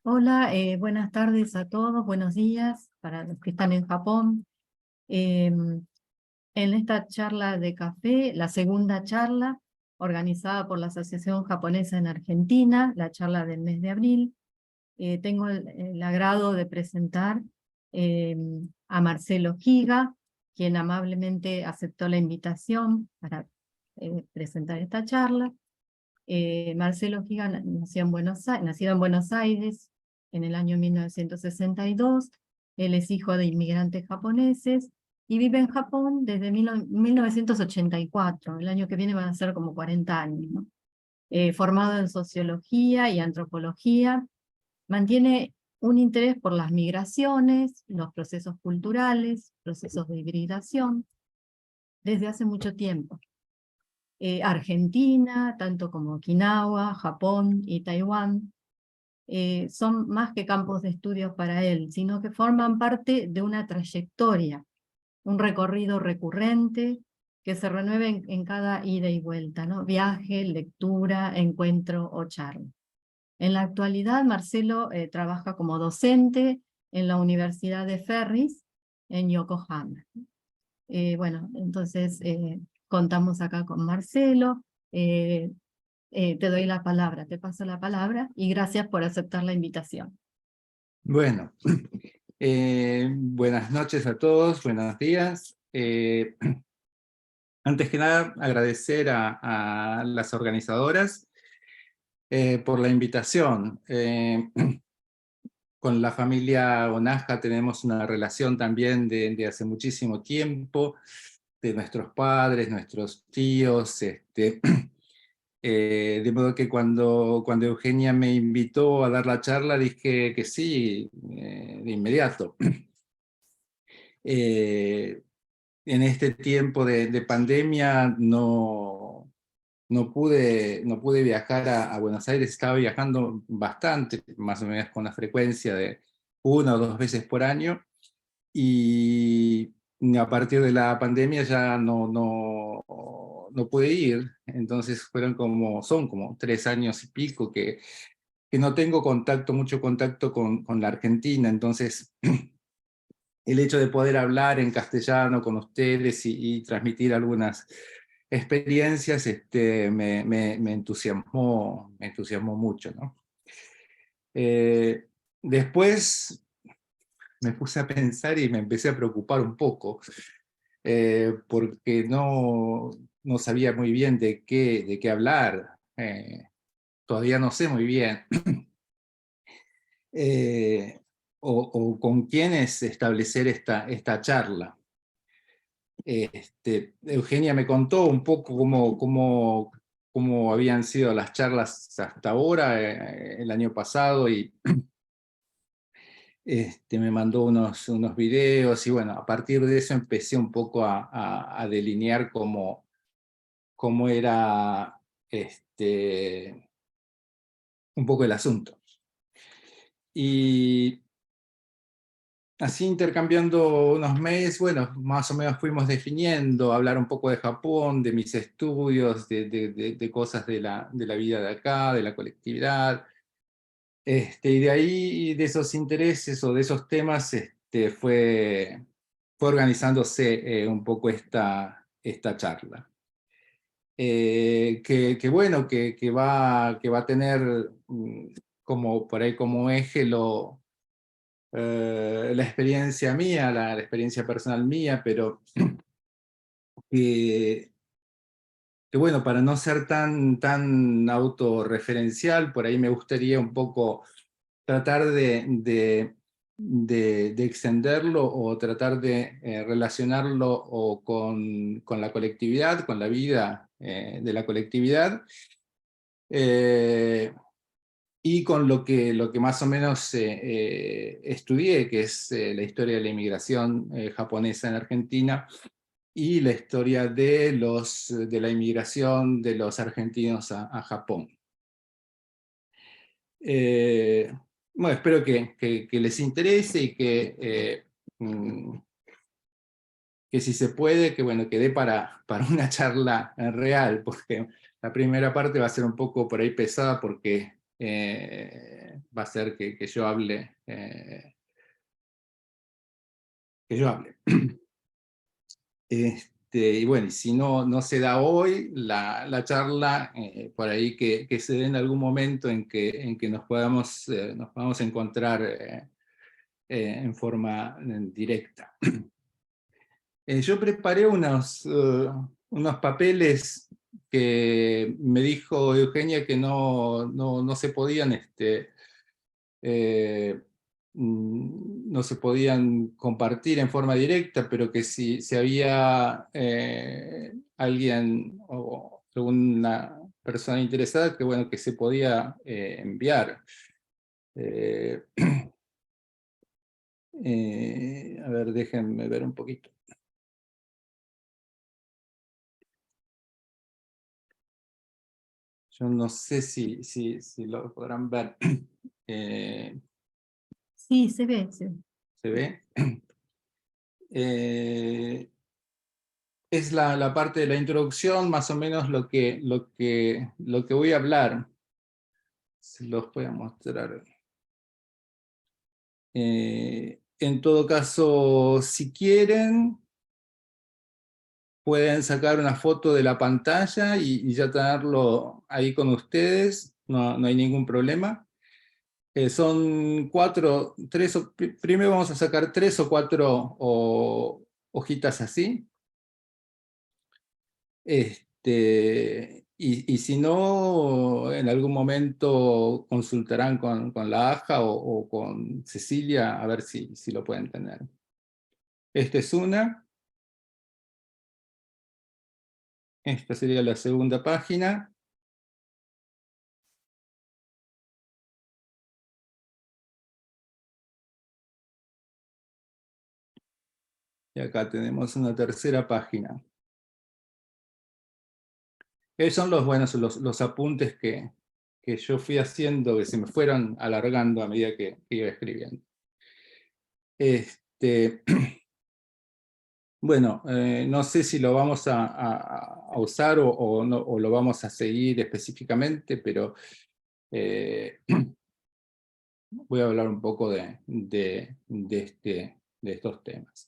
Hola, buenas tardes a todos, buenos días para los que están en Japón. En esta charla de café, la segunda charla organizada por la Asociación Japonesa en Argentina, la charla del mes de abril, tengo el agrado de presentar eh, a Marcelo Giga, quien amablemente aceptó la invitación para presentar esta charla. Marcelo Giga nacido en Buenos Aires en el año 1962. Él es hijo de inmigrantes japoneses y vive en Japón desde 1984. El año que viene van a ser como 40 años, ¿no? Formado en sociología y antropología, mantiene un interés por las migraciones, los procesos culturales, procesos de hibridación, desde hace mucho tiempo. Argentina, tanto como Okinawa, Japón y Taiwán, son más que campos de estudios para él, sino que forman parte de una trayectoria, un recorrido recurrente que se renueve en cada ida y vuelta, ¿no? Viaje, lectura, encuentro o charla. En la actualidad, Marcelo trabaja como docente en la Universidad de Ferris en Yokohama. Bueno, entonces contamos acá con Marcelo. Eh, Te doy la palabra, te paso la palabra y gracias por aceptar la invitación. Bueno, buenas noches a todos, buenos días. Antes que nada, agradecer a las organizadoras por la invitación. Con la familia Onaja tenemos una relación también de hace muchísimo tiempo, de nuestros padres, nuestros tíos, de modo que cuando Eugenia me invitó a dar la charla dije que sí, de inmediato. Eh, en este tiempo de pandemia no pude viajar a Buenos Aires. Estaba viajando bastante, más o menos con la frecuencia de 1 o 2 veces por año, y a partir de la pandemia ya no pude ir. Entonces son como 3 años y pico que no tengo mucho contacto con la Argentina. Entonces el hecho de poder hablar en castellano con ustedes y transmitir algunas experiencias me entusiasmó mucho, ¿no? Después me puse a pensar y me empecé a preocupar un poco, porque no sabía muy bien de qué hablar. Todavía no sé muy bien eh, o con quiénes establecer esta charla. Eugenia me contó un poco cómo habían sido las charlas hasta ahora, el año pasado, y me mandó unos videos, y bueno, a partir de eso empecé un poco a delinear cómo era un poco el asunto. Y así, intercambiando unos mails, bueno, más o menos fuimos definiendo, hablar un poco de Japón, de mis estudios, de cosas de la vida de acá, de la colectividad. Y de ahí, de esos intereses o de esos temas, fue organizándose un poco esta charla. Que bueno, que va a tener como por ahí como eje la experiencia mía, la experiencia personal mía, pero que, que bueno, para no ser tan autorreferencial, por ahí me gustaría un poco tratar de extenderlo, o tratar de relacionarlo o con la colectividad, con la vida de la colectividad, eh, y con lo que más o menos estudié, que es la historia de la inmigración japonesa en Argentina, y la historia de la inmigración de los argentinos a Japón. Eh, bueno, espero que les interese, y mm, que si se puede, que bueno, que dé para una charla real, porque la primera parte va a ser un poco por ahí pesada, porque va a ser que yo hable. Y bueno, y si no se da hoy la charla, por ahí que se dé en algún momento en que nos podamos encontrar en forma directa. Yo preparé unos papeles que me dijo Eugenia que no se podían no se podían compartir en forma directa, pero que si había alguien o alguna persona interesada, que bueno, que se podía enviar. A ver, déjenme ver un poquito. Yo no sé si lo podrán ver. Sí, se ve, se ve. ¿Se ve? Es la parte de la introducción, más o menos lo que voy a hablar. Se los voy a mostrar. En todo caso, si quieren, pueden sacar una foto de la pantalla y ya tenerlo ahí con ustedes, no hay ningún problema. Son primero vamos a sacar 3 o 4 hojitas así. Y si no, en algún momento consultarán con la AJA o con Cecilia a ver si lo pueden tener. Esta es una. Esta sería la segunda página. Y acá tenemos una tercera página. Esos son los apuntes que yo fui haciendo, que se me fueron alargando a medida que iba escribiendo. Bueno, no sé si lo vamos a usar o lo vamos a seguir específicamente, pero voy a hablar un poco de estos temas.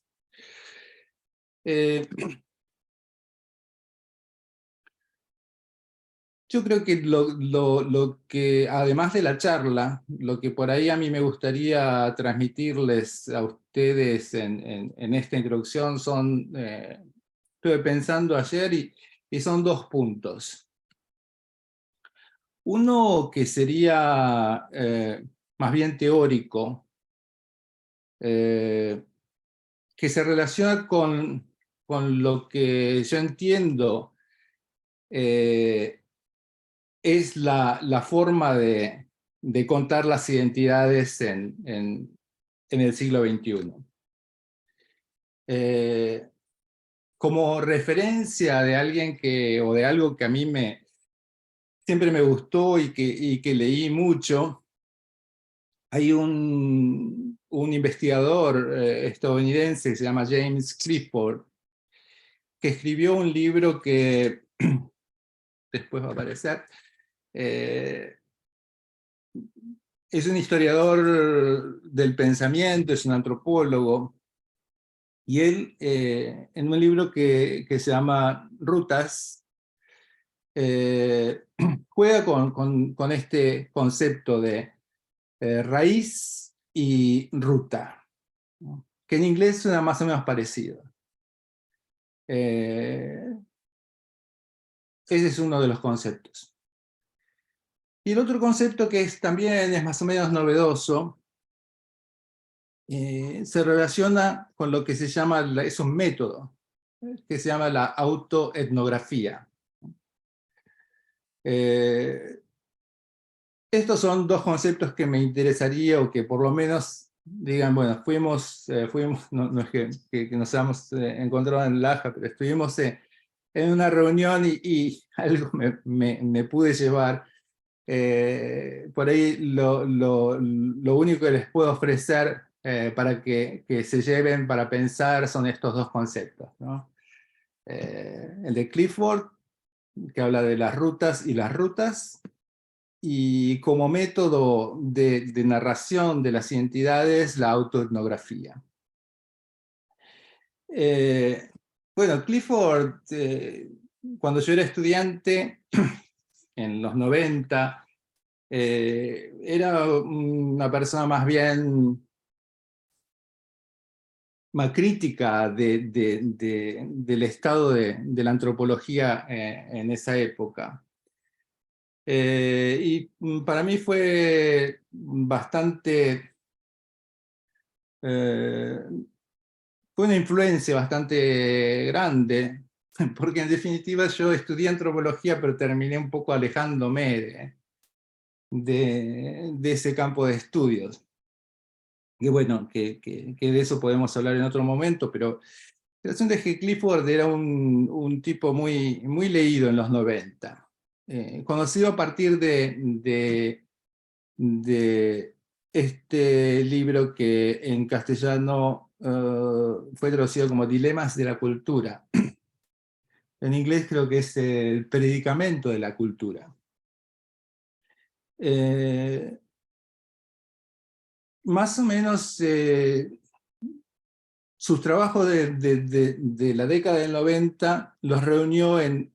Yo creo que lo que, además de la charla, lo que por ahí a mí me gustaría transmitirles a ustedes en esta introducción son, estuve pensando ayer y son 2 puntos. Uno que sería más bien teórico, que se relaciona con lo que yo entiendo es la forma de contar las identidades en el siglo XXI. Como referencia de alguien o de algo que a mí siempre me gustó y que leí mucho, hay un investigador estadounidense que se llama James Clifford, que escribió un libro que después va a aparecer. Es un historiador del pensamiento, es un antropólogo, y él, en un libro que se llama Rutas, juega con este concepto de raíz y ruta, ¿no? Que en inglés suena más o menos parecido. Ese es uno de los conceptos. Y el otro concepto que también es más o menos novedoso, se relaciona con lo que se llama, es un método, que se llama la autoetnografía. Estos son 2 conceptos que me interesaría, o que por lo menos digan, bueno, fuimos no es que nos hayamos encontrado en Laja, pero estuvimos en una reunión y algo me pude llevar. Por ahí lo único que les puedo ofrecer para que se lleven para pensar son estos 2 conceptos, ¿no? El de Clifford, que habla de las rutas y las rutas, y como método de narración de las identidades, la autoetnografía. Bueno, Clifford, cuando yo era estudiante, en los 90, era una persona más bien más crítica del estado de la antropología en esa época. Y para mí fue bastante, fue una influencia bastante grande, porque en definitiva yo estudié antropología, pero terminé un poco alejándome de ese campo de estudios. Que bueno, que de eso podemos hablar en otro momento, pero el asunto es que Clifford era un tipo muy leído en los 90. Conocido a partir de este libro que en castellano fue traducido como Dilemas de la Cultura. En inglés creo que es El Predicamento de la Cultura. Más o menos sus trabajos de la década del 90 los reunió en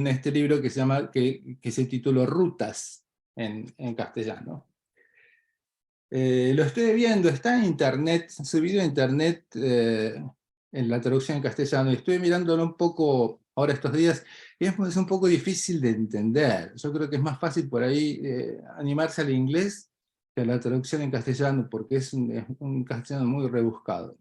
este libro que se tituló Rutas en castellano. Lo estoy viendo, está en internet, subido a internet en la traducción en castellano, y estoy mirándolo un poco ahora estos días, y es un poco difícil de entender. Yo creo que es más fácil por ahí animarse al inglés que a la traducción en castellano, porque es un castellano muy rebuscado.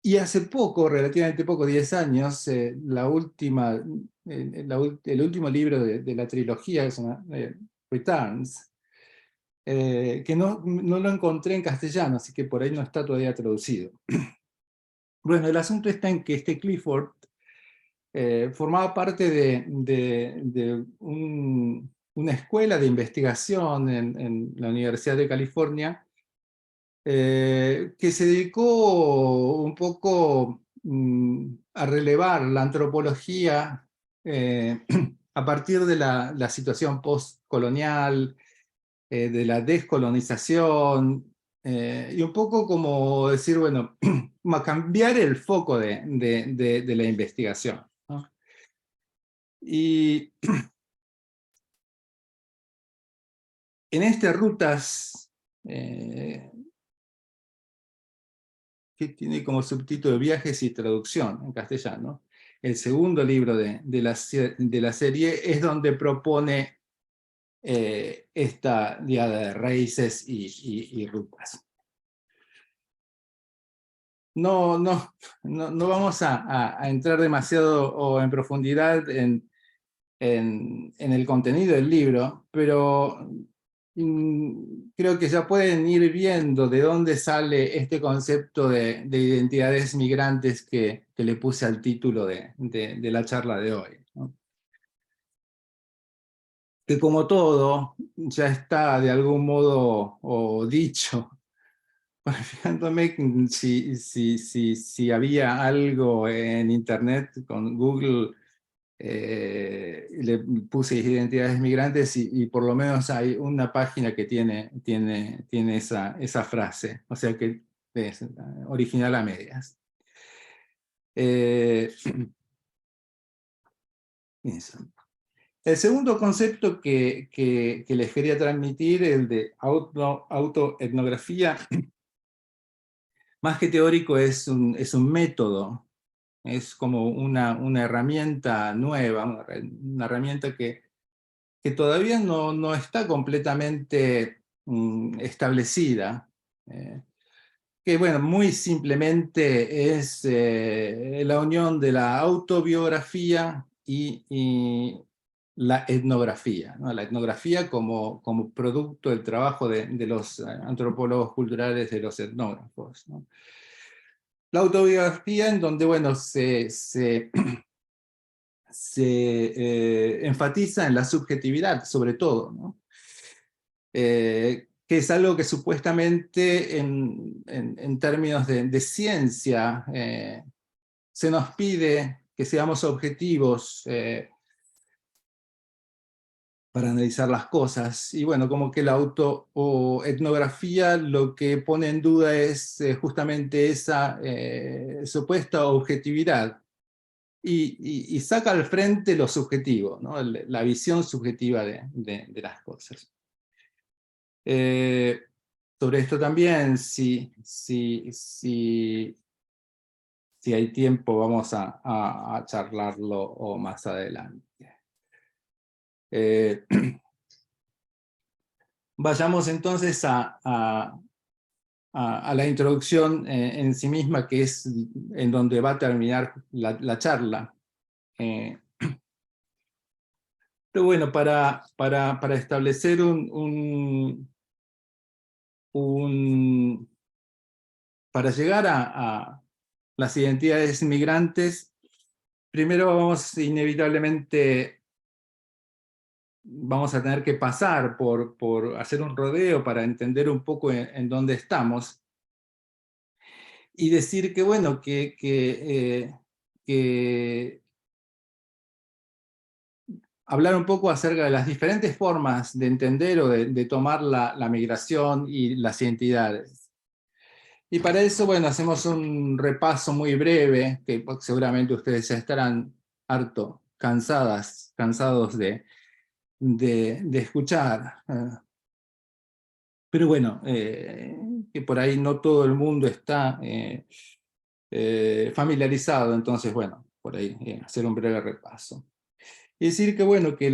Y hace poco, relativamente poco, 10 años, el último libro de la trilogía, que se llama Returns, que no lo encontré en castellano, así que por ahí no está todavía traducido. Bueno, el asunto está en que este Clifford formaba parte de una escuela de investigación en la Universidad de California, que se dedicó un poco a relevar la antropología a partir de la situación postcolonial, de la descolonización, y un poco como decir, bueno, a cambiar el foco de la investigación, ¿no? Y en estas rutas, que tiene como subtítulo Viajes y Traducción en castellano, el segundo libro de la serie es donde propone esta diada de raíces y rutas. No vamos a entrar demasiado o en profundidad en el contenido del libro, pero creo que ya pueden ir viendo de dónde sale este concepto de identidades migrantes que le puse al título de la charla de hoy, ¿no? Que como todo, ya está de algún modo o dicho, fijándome si había algo en internet con Google. Le puse identidades migrantes y por lo menos hay una página que tiene esa frase, o sea que es original a medias. Eso. El segundo concepto que les quería transmitir, el de autoetnografía, más que teórico es un método, es como una herramienta nueva, una herramienta que todavía no está completamente establecida, que bueno, muy simplemente es la unión de la autobiografía y la etnografía, ¿no? La etnografía como producto del trabajo de los antropólogos culturales, de los etnógrafos, ¿no? La autobiografía en donde, bueno, se enfatiza en la subjetividad, sobre todo, ¿no? Que es algo que supuestamente en términos de ciencia se nos pide que seamos objetivos para analizar las cosas. Y bueno, como que la auto o etnografía lo que pone en duda es justamente esa supuesta objetividad y saca al frente lo subjetivo, ¿no? La visión subjetiva de las cosas. Sobre esto también, si hay tiempo, vamos a charlarlo o más adelante. Vayamos entonces a la introducción en sí misma, que es en donde va a terminar la charla. Pero bueno, para establecer para llegar a las identidades migrantes, primero inevitablemente vamos a tener que pasar por hacer un rodeo para entender un poco en dónde estamos. Y decir que, bueno, que hablar un poco acerca de las diferentes formas de entender o de tomar la migración y las identidades. Y para eso, bueno, hacemos un repaso muy breve, que seguramente ustedes ya estarán cansados de escuchar. Pero bueno, que por ahí no todo el mundo está familiarizado, entonces, bueno, por ahí hacer un breve repaso. Y decir que, bueno, que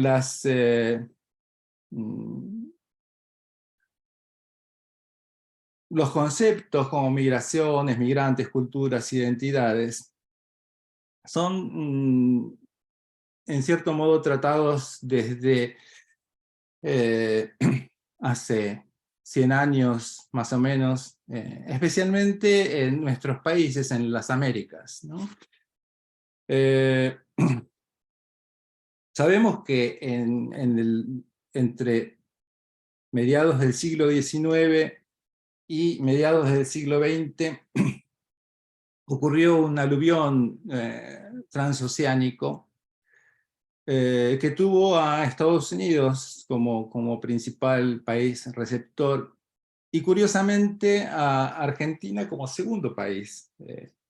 los conceptos como migraciones, migrantes, culturas, identidades, son en cierto modo tratados desde hace 100 años más o menos, especialmente en nuestros países, en las Américas, ¿no? Sabemos que entre mediados del siglo XIX y mediados del siglo XX ocurrió un aluvión transoceánico que tuvo a Estados Unidos como principal país receptor y curiosamente a Argentina como segundo país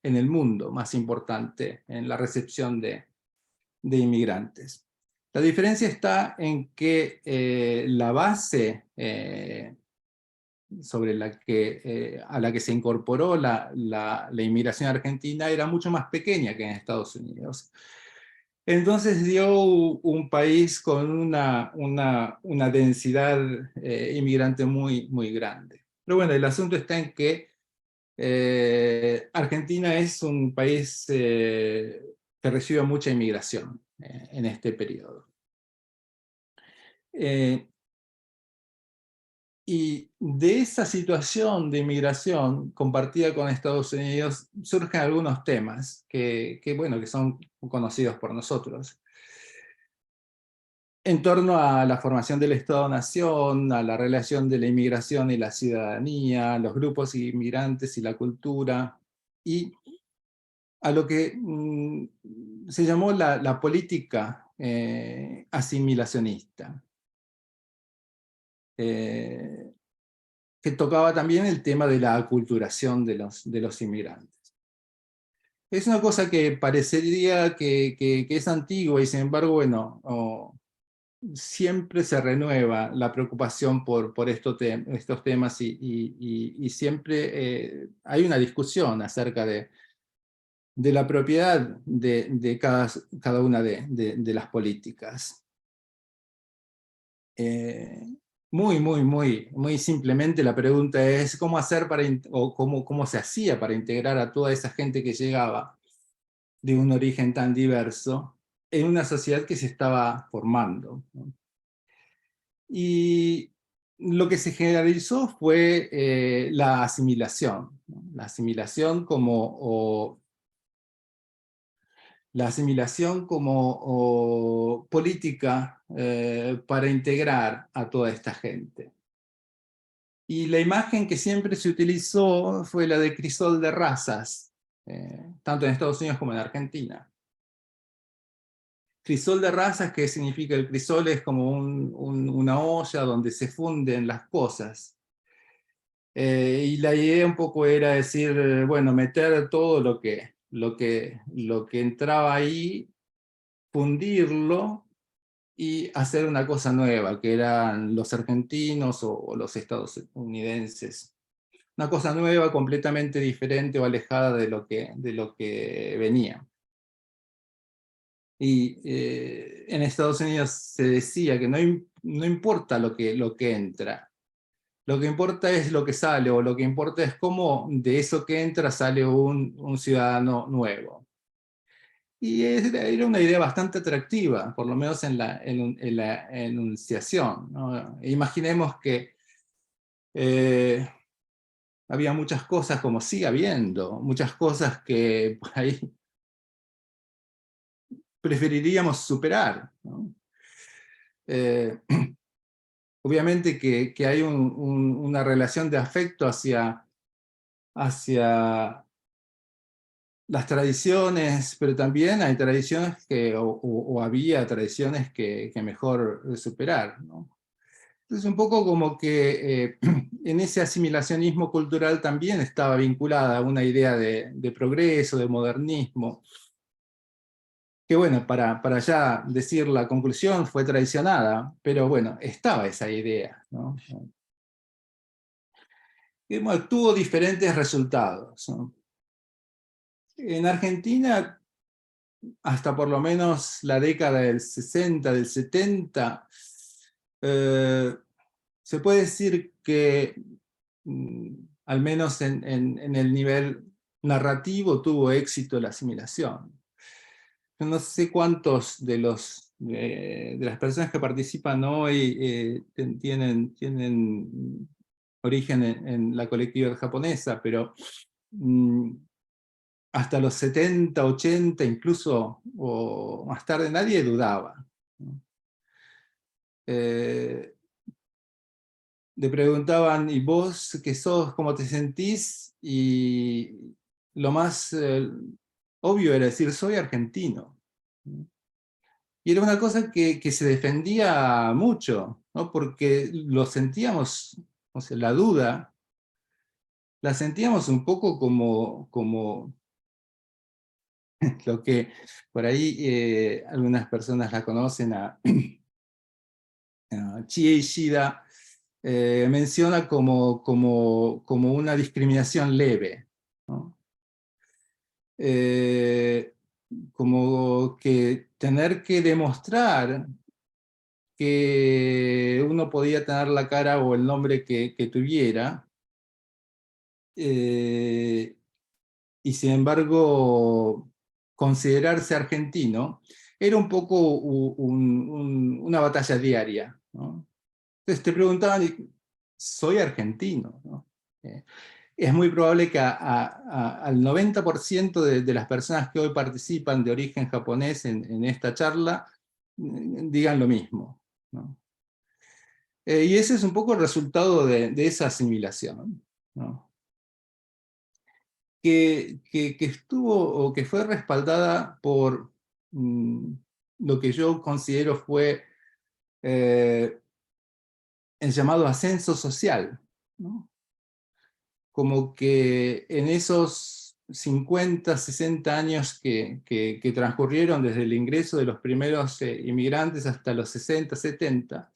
en el mundo más importante en la recepción de inmigrantes. La diferencia está en que la base sobre a la que se incorporó la inmigración argentina era mucho más pequeña que en Estados Unidos. Entonces dio un país con una densidad inmigrante muy, muy grande. Pero bueno, el asunto está en que Argentina es un país que recibe mucha inmigración en este periodo. Y de esa situación de inmigración compartida con Estados Unidos surgen algunos temas bueno, que son conocidos por nosotros. En torno a la formación del Estado-Nación, a la relación de la inmigración y la ciudadanía, los grupos inmigrantes y la cultura, y a lo que se llamó la política asimilacionista, que tocaba también el tema de la aculturación de los inmigrantes. Es una cosa que parecería que es antigua y sin embargo, bueno, siempre se renueva la preocupación por estos temas y siempre hay una discusión acerca de la propiedad de cada una de las políticas. Muy simplemente la pregunta es cómo hacer o cómo se hacía para integrar a toda esa gente que llegaba de un origen tan diverso en una sociedad que se estaba formando, ¿no? Y lo que se generalizó fue la asimilación, ¿no? La asimilación como política para integrar a toda esta gente. Y la imagen que siempre se utilizó fue la de crisol de razas, tanto en Estados Unidos como en Argentina. crisol de razas, ¿qué significa el crisol? Es como una olla donde se funden las cosas. Y la idea un poco era decir, bueno, meter todo lo que entraba ahí, fundirlo y hacer una cosa nueva, que eran los argentinos o los estadounidenses. Una cosa nueva, completamente diferente o alejada de lo que venía. Y en Estados Unidos se decía que no importa lo que entra, lo que importa es lo que sale, o lo que importa es cómo de eso que entra sale un ciudadano nuevo. Y era una idea bastante atractiva, por lo menos en la enunciación, ¿no? Imaginemos que había muchas cosas, como sigue habiendo, muchas cosas que por ahí preferiríamos superar, ¿no? Eh, obviamente que hay una relación de afecto hacia las tradiciones, pero también hay tradiciones o había tradiciones que mejor superar, ¿no? Entonces un poco como que en ese asimilacionismo cultural también estaba vinculada una idea de progreso, de modernismo, que bueno, para ya decir la conclusión fue traicionada, pero bueno, estaba esa idea, ¿no? Y, bueno, tuvo diferentes resultados, ¿no? En Argentina, hasta por lo menos la década del 60, del 70, eh, se puede decir que, al menos en el nivel narrativo, tuvo éxito la asimilación. Yo no sé cuántos de las personas que participan hoy tienen origen en la colectividad japonesa, pero hasta los 70, 80, incluso o más tarde, nadie dudaba, ¿no? Le preguntaban, ¿y vos qué sos? ¿Cómo te sentís? Y lo más obvio era decir, soy argentino. Y era una cosa que se defendía mucho, ¿no? Porque lo sentíamos, o sea, la duda, la sentíamos un poco como lo que por ahí algunas personas la conocen, a Chie Ishida, menciona como una discriminación leve, ¿no? Eh, como que tener que demostrar que uno podía tener la cara o el nombre que tuviera, eh, y sin embargo considerarse argentino, era un poco una batalla diaria, ¿no? Entonces te preguntaban, ¿soy argentino?, ¿no? Es muy probable que al 90% de las personas que hoy participan de origen japonés en esta charla digan lo mismo, ¿no? Y ese es un poco el resultado de esa asimilación, ¿no? Que estuvo o que fue respaldada por lo que yo considero fue el llamado ascenso social, ¿no? Como que en esos 50, 60 años que transcurrieron desde el ingreso de los primeros inmigrantes hasta los 60, 70,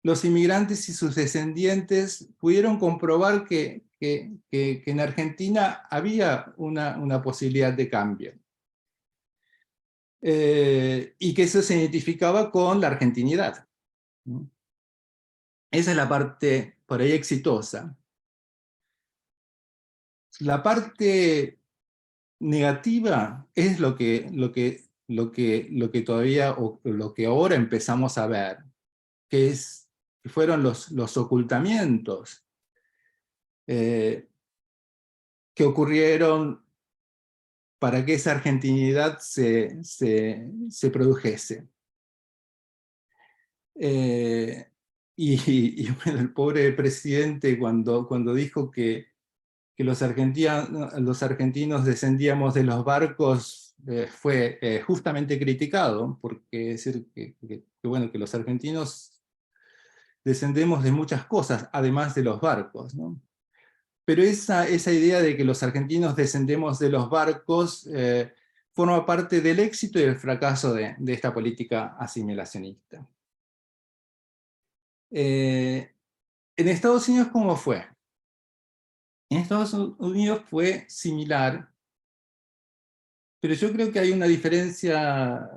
los inmigrantes y sus descendientes pudieron comprobar que en Argentina había una posibilidad de cambio. Y que eso se identificaba con la argentinidad, ¿no? Esa es la parte por ahí exitosa. La parte negativa es lo que todavía, o lo que ahora empezamos a ver, que fueron los ocultamientos que ocurrieron para que esa argentinidad se produjese. Y bueno, el pobre presidente cuando dijo que los argentinos descendíamos de los barcos, fue justamente criticado, porque es decir bueno, que los argentinos descendemos de muchas cosas, además de los barcos, ¿no? Pero esa idea de que los argentinos descendemos de los barcos forma parte del éxito y del fracaso de esta política asimilacionista. En Estados Unidos, ¿cómo fue? En Estados Unidos fue similar, pero yo creo que hay una diferencia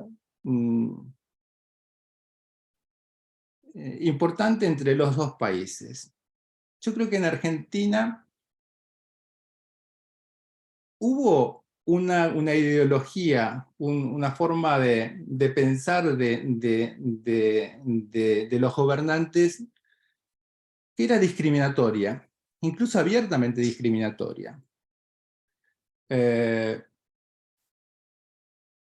importante entre los dos países. Yo creo que en Argentina hubo una ideología, una forma de pensar de los gobernantes que era discriminatoria, incluso abiertamente discriminatoria,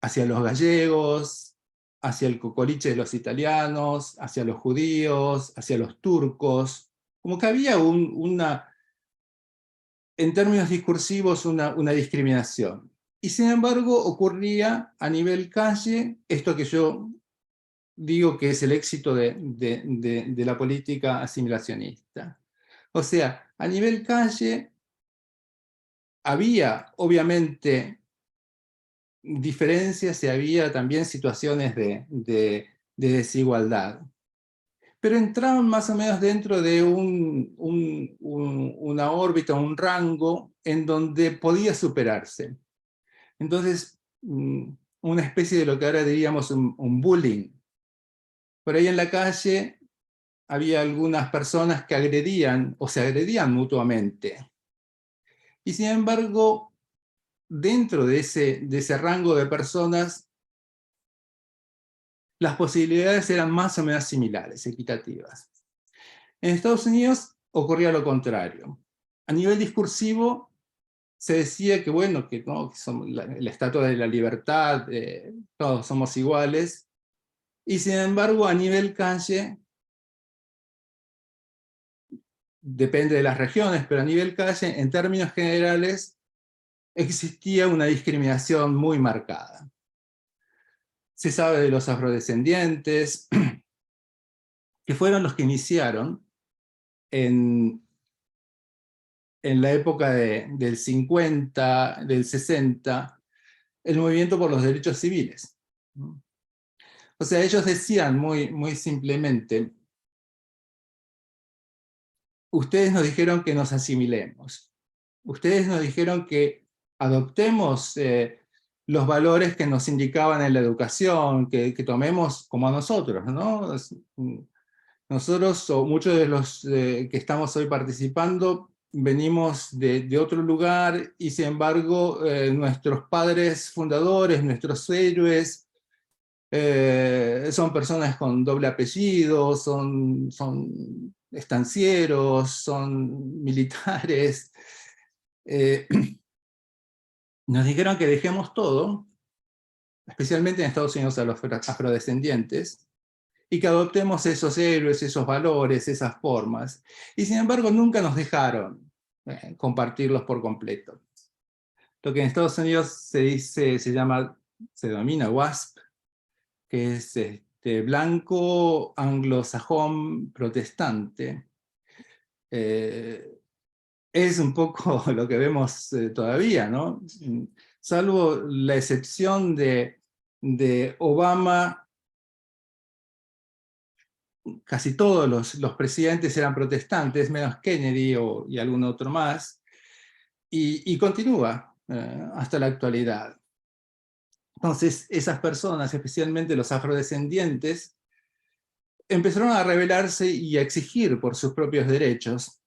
hacia los gallegos, hacia el cocoliche de los italianos, hacia los judíos, hacia los turcos, como que había en términos discursivos una discriminación. Y sin embargo ocurría a nivel calle esto que yo digo que es el éxito de la política asimilacionista. O sea, a nivel calle había obviamente diferencias y había también situaciones de desigualdad, pero entraban más o menos dentro de una órbita, un rango en donde podía superarse. Entonces, una especie de lo que ahora diríamos un bullying. Por ahí en la calle había algunas personas que agredían o se agredían mutuamente. Y sin embargo, dentro de ese rango de personas, las posibilidades eran más o menos similares, equitativas. En Estados Unidos ocurría lo contrario. A nivel discursivo, se decía que, bueno, que, ¿no? Que somos la estatua de la libertad, todos somos iguales, y sin embargo, a nivel calle, depende de las regiones, pero a nivel calle, en términos generales, existía una discriminación muy marcada. Se sabe de los afrodescendientes, que fueron los que iniciaron en la época del 50, del 60, el movimiento por los derechos civiles. O sea, ellos decían muy simplemente, ustedes nos dijeron que nos asimilemos, ustedes nos dijeron que adoptemos los valores que nos indicaban en la educación, que tomemos como a nosotros, ¿no? Nosotros, o muchos de los que estamos hoy participando, venimos de otro lugar y sin embargo nuestros padres fundadores, nuestros héroes, son personas con doble apellido, son estancieros, son militares. Nos dijeron que dejemos todo, especialmente en Estados Unidos a los afrodescendientes, y que adoptemos esos héroes, esos valores, esas formas. Y sin embargo nunca nos dejaron compartirlos por completo. Lo que en Estados Unidos se denomina WASP, que es blanco anglosajón protestante. Es un poco lo que vemos todavía, ¿no? Salvo la excepción de Obama, casi todos los presidentes eran protestantes, menos Kennedy y algún otro más, y continúa hasta la actualidad. Entonces, esas personas, especialmente los afrodescendientes, empezaron a rebelarse y a exigir por sus propios derechos,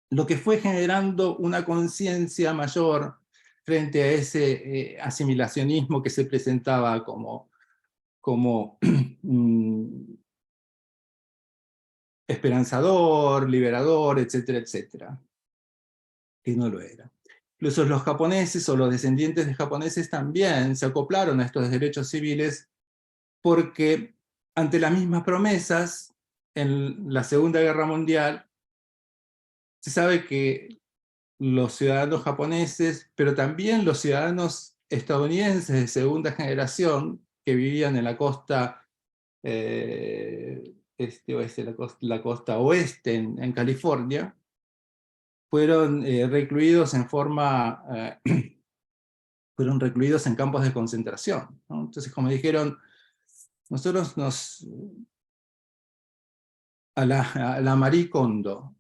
lo que fue generando una conciencia mayor frente a ese asimilacionismo que se presentaba como esperanzador, liberador, etcétera, etcétera, que no lo era. Incluso los japoneses o los descendientes de japoneses también se acoplaron a estos derechos civiles porque ante las mismas promesas en la Segunda Guerra Mundial se sabe que los ciudadanos japoneses, pero también los ciudadanos estadounidenses de segunda generación que vivían en la costa este-oeste, la costa oeste en California, fueron recluidos fueron recluidos en campos de concentración, ¿no? Entonces, como dijeron, nosotros a la Marie Kondo,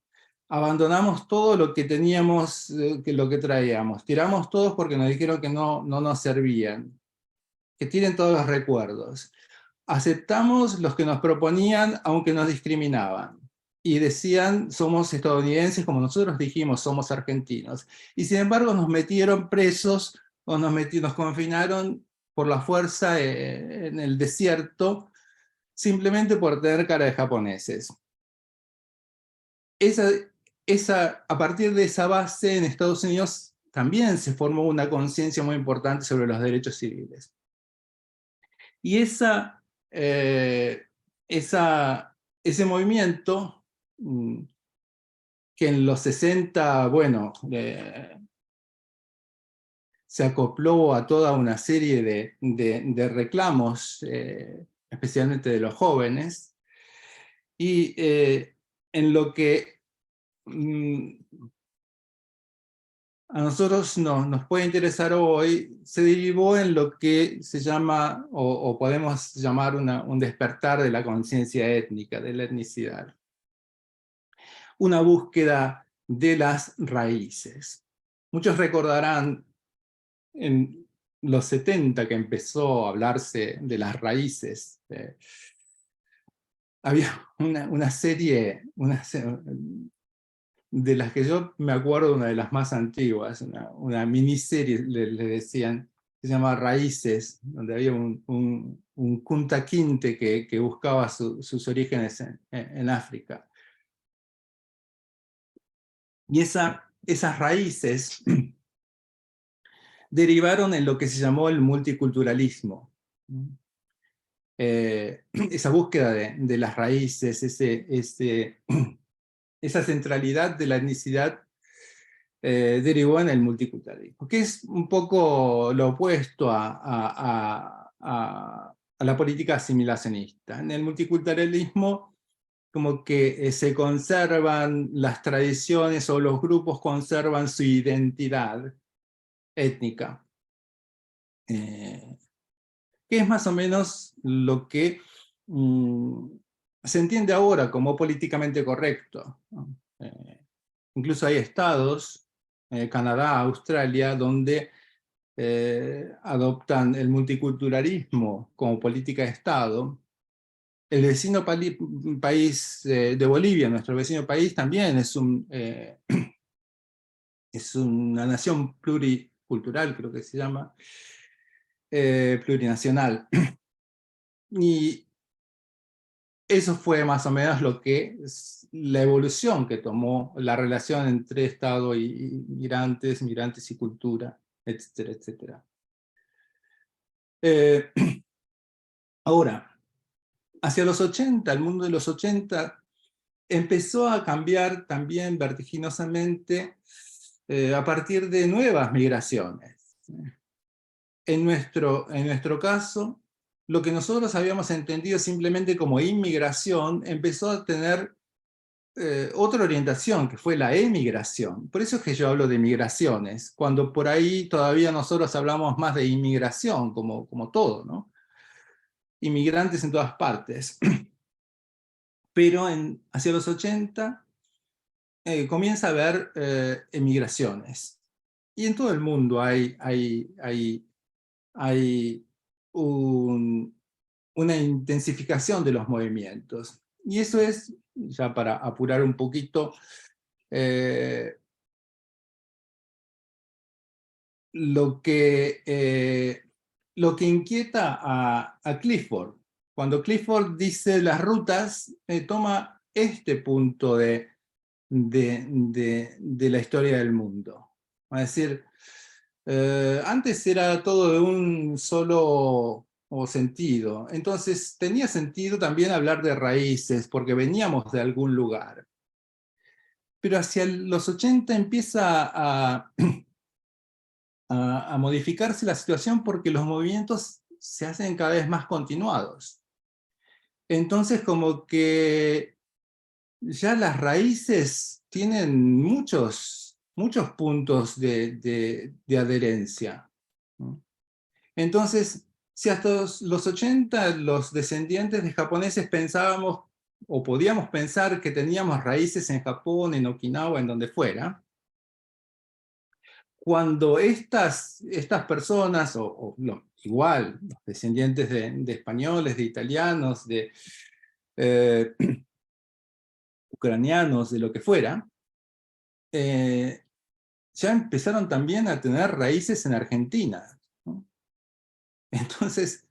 abandonamos todo lo que teníamos, lo que traíamos, tiramos todos porque nos dijeron que no nos servían, que tienen todos los recuerdos. Aceptamos los que nos proponían, aunque nos discriminaban. Y decían, somos estadounidenses, como nosotros dijimos, somos argentinos. Y sin embargo nos metieron presos, o nos confinaron por la fuerza en el desierto, simplemente por tener cara de japoneses. A partir de esa base en Estados Unidos también se formó una conciencia muy importante sobre los derechos civiles. Y ese movimiento, que en los 60, bueno, se acopló a toda una serie de reclamos, especialmente de los jóvenes, y en lo que a nosotros nos puede interesar hoy, se derivó en lo que se llama, o podemos llamar un despertar de la conciencia étnica, de la etnicidad. Una búsqueda de las raíces. Muchos recordarán en los 70 que empezó a hablarse de las raíces. Había una serie de las que yo me acuerdo, una de las más antiguas, una miniserie, le decían, que se llama Raíces, donde había un Kunta Kinte que buscaba sus orígenes en África. Y esas raíces derivaron en lo que se llamó el multiculturalismo. Esa búsqueda de las raíces, esa centralidad de la etnicidad derivó en el multiculturalismo, que es un poco lo opuesto a la política asimilacionista. En el multiculturalismo, como que se conservan las tradiciones, o los grupos conservan su identidad étnica, que es más o menos lo que se entiende ahora como políticamente correcto, ¿no? Incluso hay estados, Canadá, Australia, donde adoptan el multiculturalismo como política de Estado. El vecino país de Bolivia, nuestro vecino país, también es una nación pluricultural, creo que se llama, plurinacional. Y eso fue más o menos la evolución que tomó la relación entre Estado y migrantes y cultura, etcétera, etcétera. Ahora, hacia los 80, el mundo de los 80 empezó a cambiar también vertiginosamente a partir de nuevas migraciones. En nuestro caso, lo que nosotros habíamos entendido simplemente como inmigración empezó a tener otra orientación, que fue la emigración. Por eso es que yo hablo de migraciones, cuando por ahí todavía nosotros hablamos más de inmigración, como todo, ¿no? Inmigrantes en todas partes. Pero hacia los 80 comienza a haber emigraciones. Y en todo el mundo hay una intensificación de los movimientos. Y eso es, ya para apurar un poquito, lo que inquieta a Clifford. Cuando Clifford dice las rutas, toma este punto de la historia del mundo. Es decir, antes era todo de un solo sentido. Entonces tenía sentido también hablar de raíces, porque veníamos de algún lugar. Pero hacia los 80 empieza a modificarse la situación porque los movimientos se hacen cada vez más continuados. Entonces, como que ya las raíces tienen muchos puntos de adherencia, ¿no? Entonces, si hasta los 80 los descendientes de japoneses pensábamos, o podíamos pensar que teníamos raíces en Japón, en Okinawa, en donde fuera, cuando estas personas, igual, los descendientes de españoles, de italianos, de eh, ucranianos, de lo que fuera, ya empezaron también a tener raíces en Argentina, ¿no? Entonces,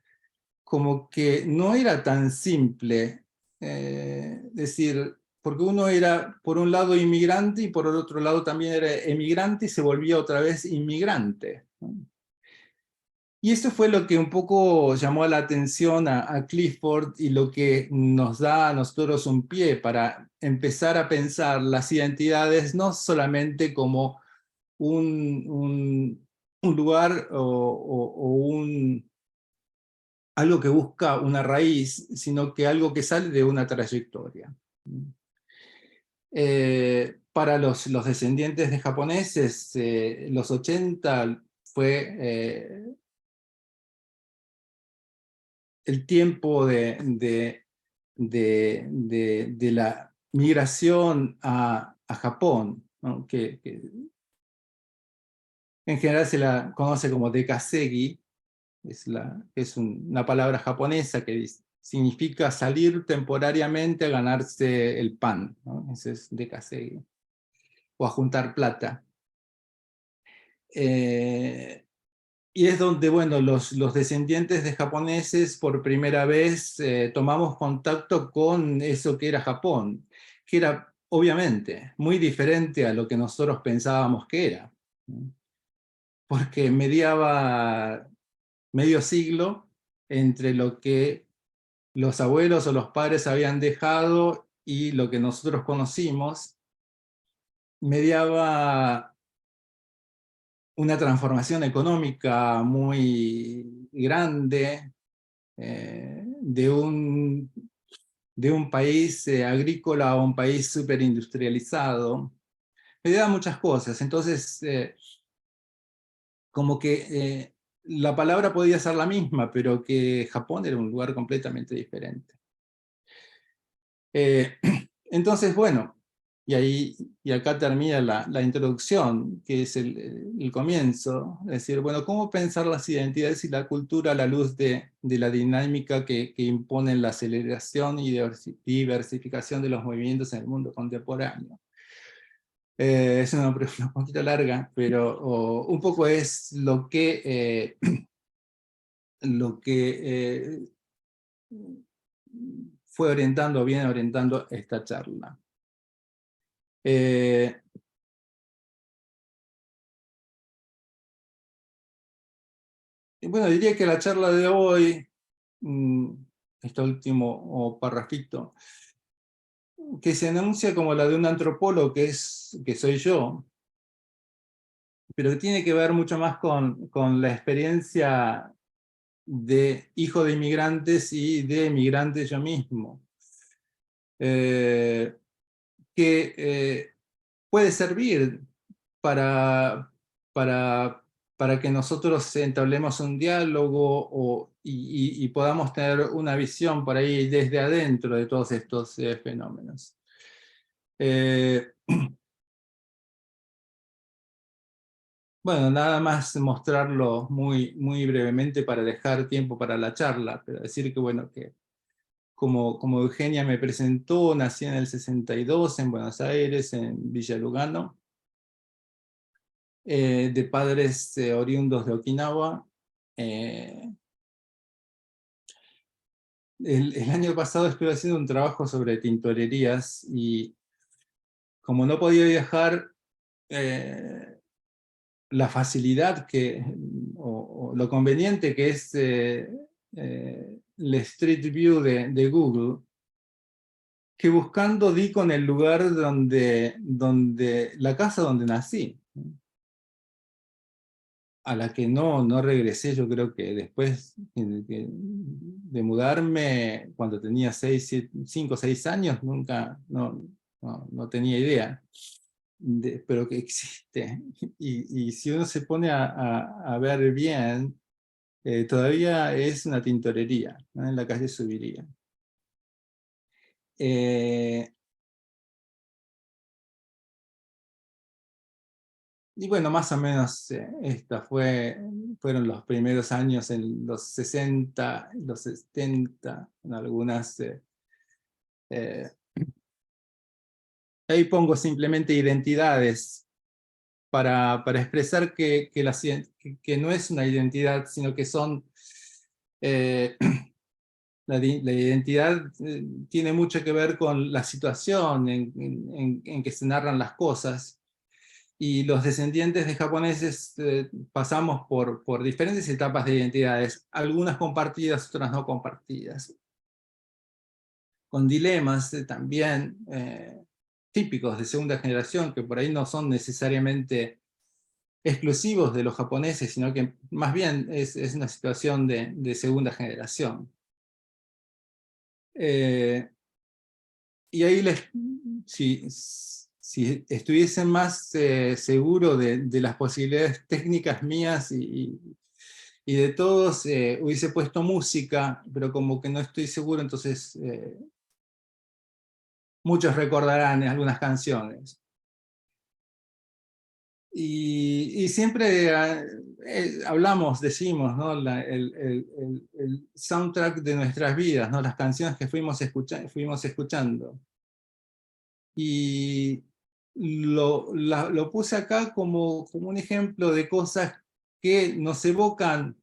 como que no era tan simple decir, porque uno era por un lado inmigrante y por el otro lado también era emigrante y se volvía otra vez inmigrante, ¿no? Y eso fue lo que un poco llamó la atención a Clifford y lo que nos da a nosotros un pie para empezar a pensar las identidades no solamente como un lugar algo que busca una raíz, sino que algo que sale de una trayectoria. Para los descendientes de japoneses, los 80 fue el tiempo de la migración a Japón, ¿no? Que en general se la conoce como Dekasegi, es una palabra japonesa que significa salir temporariamente a ganarse el pan, ¿no? Ese es Dekasegi, o a juntar plata. Y es donde, bueno, los descendientes de japoneses por primera vez tomamos contacto con eso que era Japón, que era obviamente muy diferente a lo que nosotros pensábamos que era, ¿no? Porque mediaba medio siglo entre lo que los abuelos o los padres habían dejado y lo que nosotros conocimos, mediaba una transformación económica muy grande, de un país agrícola a un país superindustrializado. Mediaba muchas cosas. Entonces, como que la palabra podía ser la misma, pero que Japón era un lugar completamente diferente. Entonces, bueno, y acá termina la introducción, que es el comienzo. Es decir, bueno, ¿cómo pensar las identidades y la cultura a la luz de la dinámica que imponen la aceleración y diversificación de los movimientos en el mundo contemporáneo? Es una pregunta un poquito larga, pero un poco es lo que fue orientando, viene orientando esta charla. Bueno, diría que la charla de hoy, este último parrafito, que se anuncia como la de un antropólogo que soy yo, pero que tiene que ver mucho más con la experiencia de hijo de inmigrantes y de emigrantes yo mismo, que puede servir para, para, para que nosotros entablemos un diálogo y podamos tener una visión por ahí desde adentro de todos estos fenómenos. Bueno, nada más mostrarlo muy brevemente para dejar tiempo para la charla, pero decir que, bueno, que como Eugenia me presentó, nací en el 62 en Buenos Aires, en Villa Lugano, de padres oriundos de Okinawa. El año pasado estuve haciendo un trabajo sobre tintorerías y como no podía viajar, la facilidad o lo conveniente que es el Street View de Google, que buscando di con el lugar donde la casa donde nací. a la que no regresé. Yo creo que después de mudarme, cuando tenía 5 o 6 años, nunca, no tenía idea, pero que existe. Y si uno se pone a ver bien, todavía es una tintorería, ¿no? En la calle Subiría. Y bueno, más o menos fueron los primeros años en los 60, los 70, en algunas... ahí pongo simplemente identidades para expresar que no es una identidad, sino que son... eh, la identidad tiene mucho que ver con la situación en que se narran las cosas. Y los descendientes de japoneses pasamos por diferentes etapas de identidades, algunas compartidas, otras no compartidas, con dilemas también típicos de segunda generación, que por ahí no son necesariamente exclusivos de los japoneses, sino que más bien es una situación de segunda generación. Y ahí si estuviesen más seguro de las posibilidades técnicas mías y de todos, hubiese puesto música, pero como que no estoy seguro, entonces muchos recordarán algunas canciones. Y siempre hablamos, decimos, ¿no? El soundtrack de nuestras vidas, ¿no? Las canciones que fuimos escuchando. Y lo puse acá como un ejemplo de cosas que nos evocan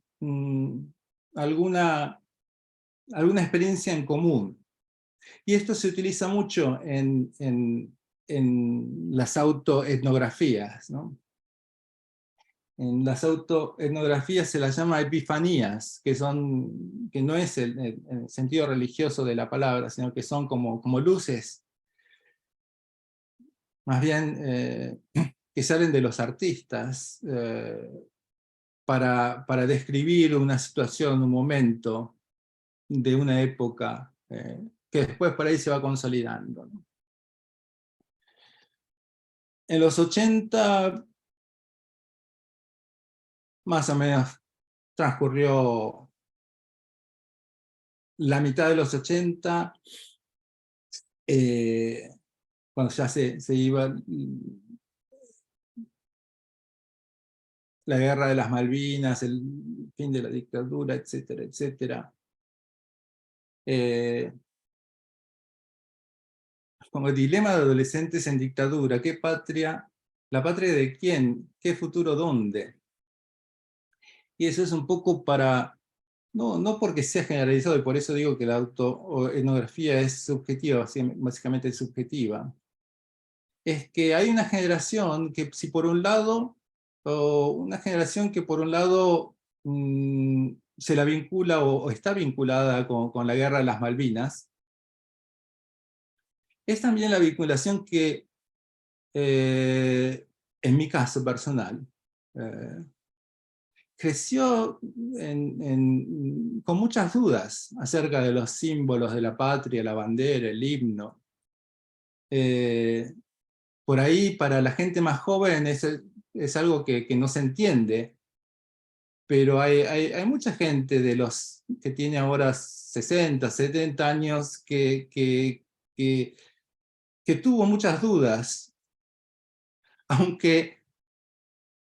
alguna experiencia en común. Y esto se utiliza mucho en las autoetnografías, ¿no? En las autoetnografías se las llama epifanías, que no es el sentido religioso de la palabra, sino que son como luces, más bien que salen de los artistas para describir una situación, un momento de una época que después por ahí se va consolidando, ¿no? En los 80, más o menos, transcurrió la mitad de los 80, cuando ya se iba la guerra de las Malvinas, el fin de la dictadura, etcétera, etcétera. Como dilema de adolescentes en dictadura, ¿qué patria? ¿La patria de quién? ¿Qué futuro dónde? Y eso es un poco no porque sea generalizado, y por eso digo que la autoetnografía es subjetiva, básicamente es subjetiva. Es que hay una generación que si por un lado, se la vincula o está vinculada con la guerra de las Malvinas, es también la vinculación que, en mi caso personal, eh, creció con muchas dudas acerca de los símbolos de la patria, la bandera, el himno. Por ahí, para la gente más joven, es algo que no se entiende, pero hay mucha gente que tiene ahora 60, 70 años que tuvo muchas dudas, aunque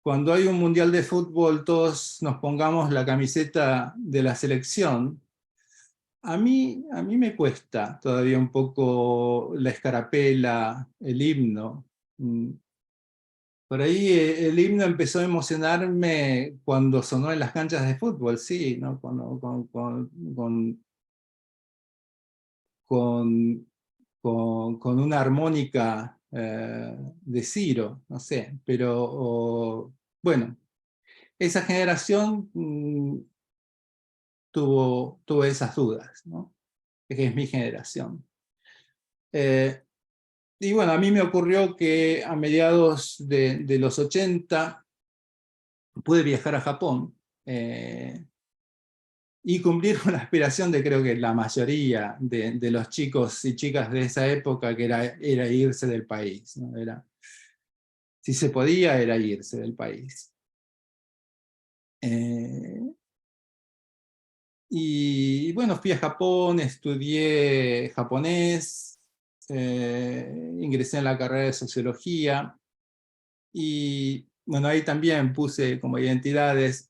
cuando hay un mundial de fútbol todos nos pongamos la camiseta de la selección, a mí me cuesta todavía un poco la escarapela, el himno. Por ahí el himno empezó a emocionarme cuando sonó en las canchas de fútbol, sí, ¿no? Con, con una armónica de Ciro, no sé, pero bueno, esa generación tuvo esas dudas, ¿no? Que es mi generación. Y bueno, a mí me ocurrió que a mediados de los 80 pude viajar a Japón y cumplir una aspiración de creo que la mayoría de los chicos y chicas de esa época, que era irse del país, ¿no? Si se podía, era irse del país. Y bueno, fui a Japón, estudié japonés, ingresé en la carrera de sociología, y bueno, ahí también puse como identidades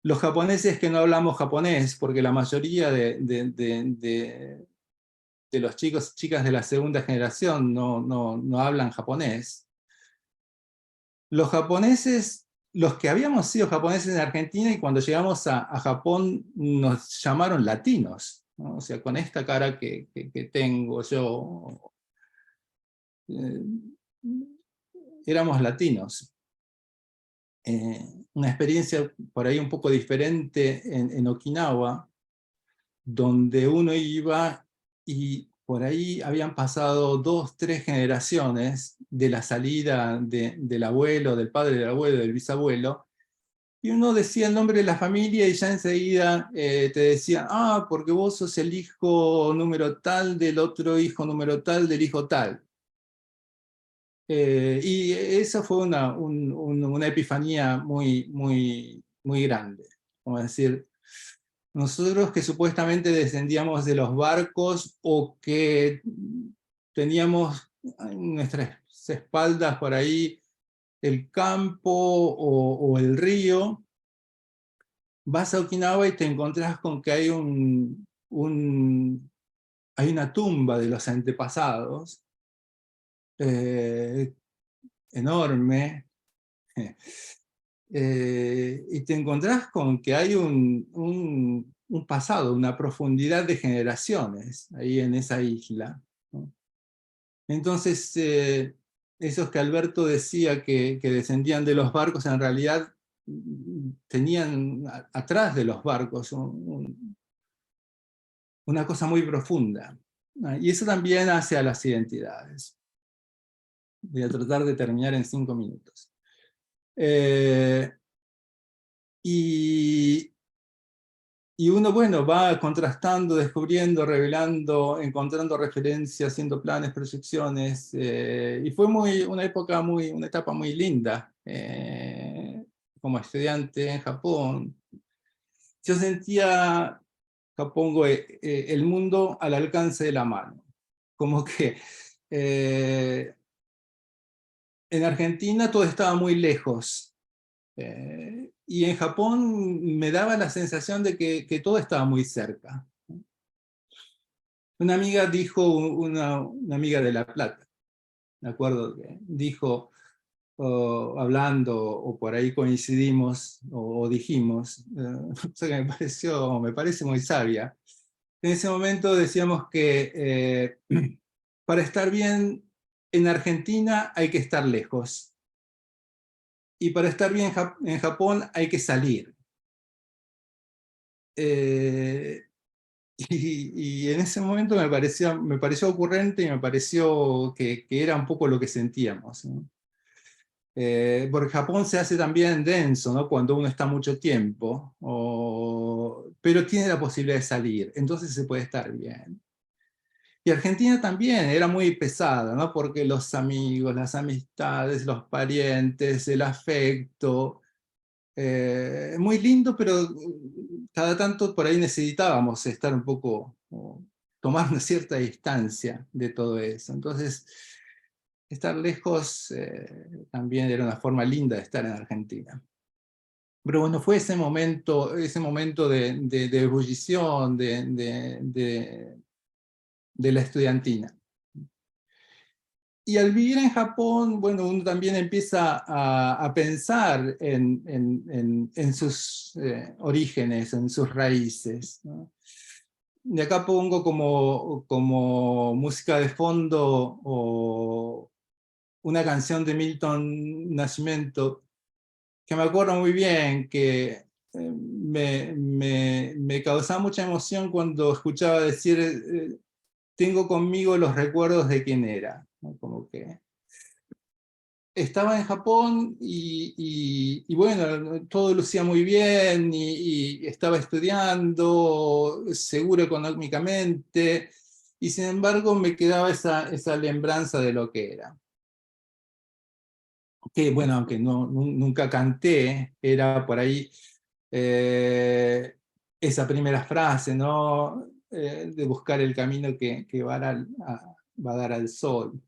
los japoneses que no hablamos japonés, porque la mayoría de los chicos y chicas de la segunda generación no hablan japonés. Los japoneses, los que habíamos sido japoneses en Argentina, y cuando llegamos a Japón nos llamaron latinos, ¿no? O sea, con esta cara que tengo yo, eh, éramos latinos. Una experiencia por ahí un poco diferente en Okinawa, donde uno iba y por ahí habían pasado 2, 3 generaciones de la salida del abuelo, del padre del abuelo, del bisabuelo, y uno decía el nombre de la familia y ya enseguida te decían, ah, porque vos sos el hijo número tal del otro hijo número tal del hijo tal. Y eso fue una epifanía muy grande. Como decir, nosotros que supuestamente descendíamos de los barcos o que teníamos en nuestras espaldas por ahí el campo o el río, vas a Okinawa y te encontrás con que hay hay una tumba de los antepasados eh, enorme, y te encontrás con que hay un pasado, una profundidad de generaciones ahí en esa isla, ¿no? Entonces, esos que Alberto decía que descendían de los barcos, en realidad tenían atrás de los barcos una cosa muy profunda, ¿no? Y eso también hace a las identidades. Voy a tratar de terminar en 5 minutos. Y uno, bueno, va contrastando, descubriendo, revelando, encontrando referencias, haciendo planes, proyecciones, y fue una etapa muy linda como estudiante en Japón. Yo sentía Japón, el mundo al alcance de la mano, como que en Argentina todo estaba muy lejos. Y en Japón me daba la sensación de que todo estaba muy cerca. Una amiga dijo, una amiga de La Plata, me acuerdo que dijo, hablando, o por ahí coincidimos, o dijimos, cosa que me parece muy sabia. En ese momento decíamos que para estar bien en Argentina hay que estar lejos. Y para estar bien en Japón hay que salir. Y en ese momento me pareció ocurrente y me pareció que era un poco lo que sentíamos, ¿no? Porque Japón se hace también denso, ¿no? Cuando uno está mucho tiempo, pero tiene la posibilidad de salir, entonces se puede estar bien. Y Argentina también era muy pesada, ¿no? Porque los amigos, las amistades, los parientes, el afecto, muy lindo, pero cada tanto por ahí necesitábamos estar un poco, o tomar una cierta distancia de todo eso. Entonces, estar lejos también era una forma linda de estar en Argentina. Pero bueno, fue ese momento de ebullición de la estudiantina. Y al vivir en Japón, bueno, uno también empieza a pensar en sus orígenes, en sus raíces, ¿no? Y acá pongo como música de fondo una canción de Milton Nascimento, que me acuerdo muy bien, que me causaba mucha emoción cuando escuchaba decir, tengo conmigo los recuerdos de quién era, ¿no? Como que estaba en Japón y bueno, todo lucía muy bien y estaba estudiando, seguro económicamente, y sin embargo me quedaba esa lembranza de lo que era. Que bueno, aunque nunca canté, era por ahí esa primera frase, ¿no? De buscar el camino que va a dar al sol.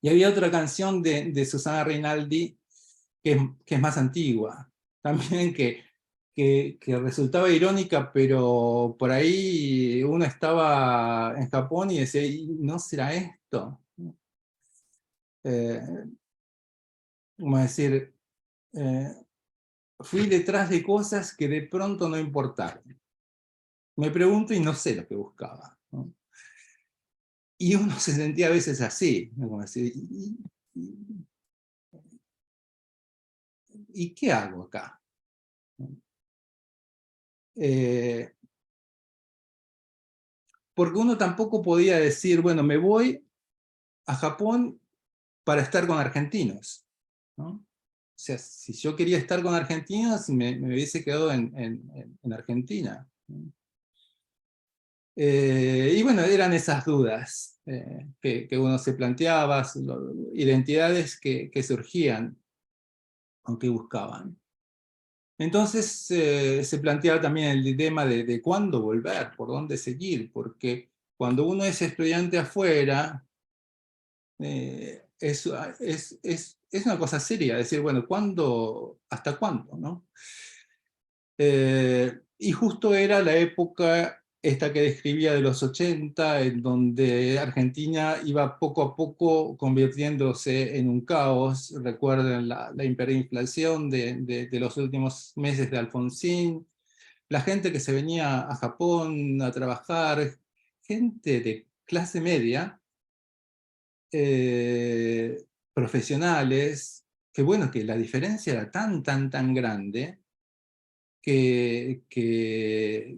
Y había otra canción de Susana Rinaldi que es más antigua, también que resultaba irónica, pero por ahí uno estaba en Japón y decía, "¿Y no será esto?". Eh, como decir, eh, fui detrás de cosas que de pronto no importaron. Me pregunto y no sé lo que buscaba, ¿no? Y uno se sentía a veces así, ¿no? Como decir, ¿y qué hago acá? Eh, porque uno tampoco podía decir, bueno, me voy a Japón para estar con argentinos, ¿no? O sea, si yo quería estar con argentinos, me hubiese quedado en Argentina, ¿no? Y bueno, eran esas dudas que uno se planteaba, identidades que surgían, aunque buscaban. Entonces se planteaba también el dilema de cuándo volver, por dónde seguir, porque cuando uno es estudiante afuera, es una cosa seria, decir, bueno, ¿cuándo, hasta cuándo, no? Y justo era la época esta que describía de los 80, en donde Argentina iba poco a poco convirtiéndose en un caos. Recuerden la hiperinflación de los últimos meses de Alfonsín, la gente que se venía a Japón a trabajar, gente de clase media, eh, profesionales, que bueno, que la diferencia era tan grande que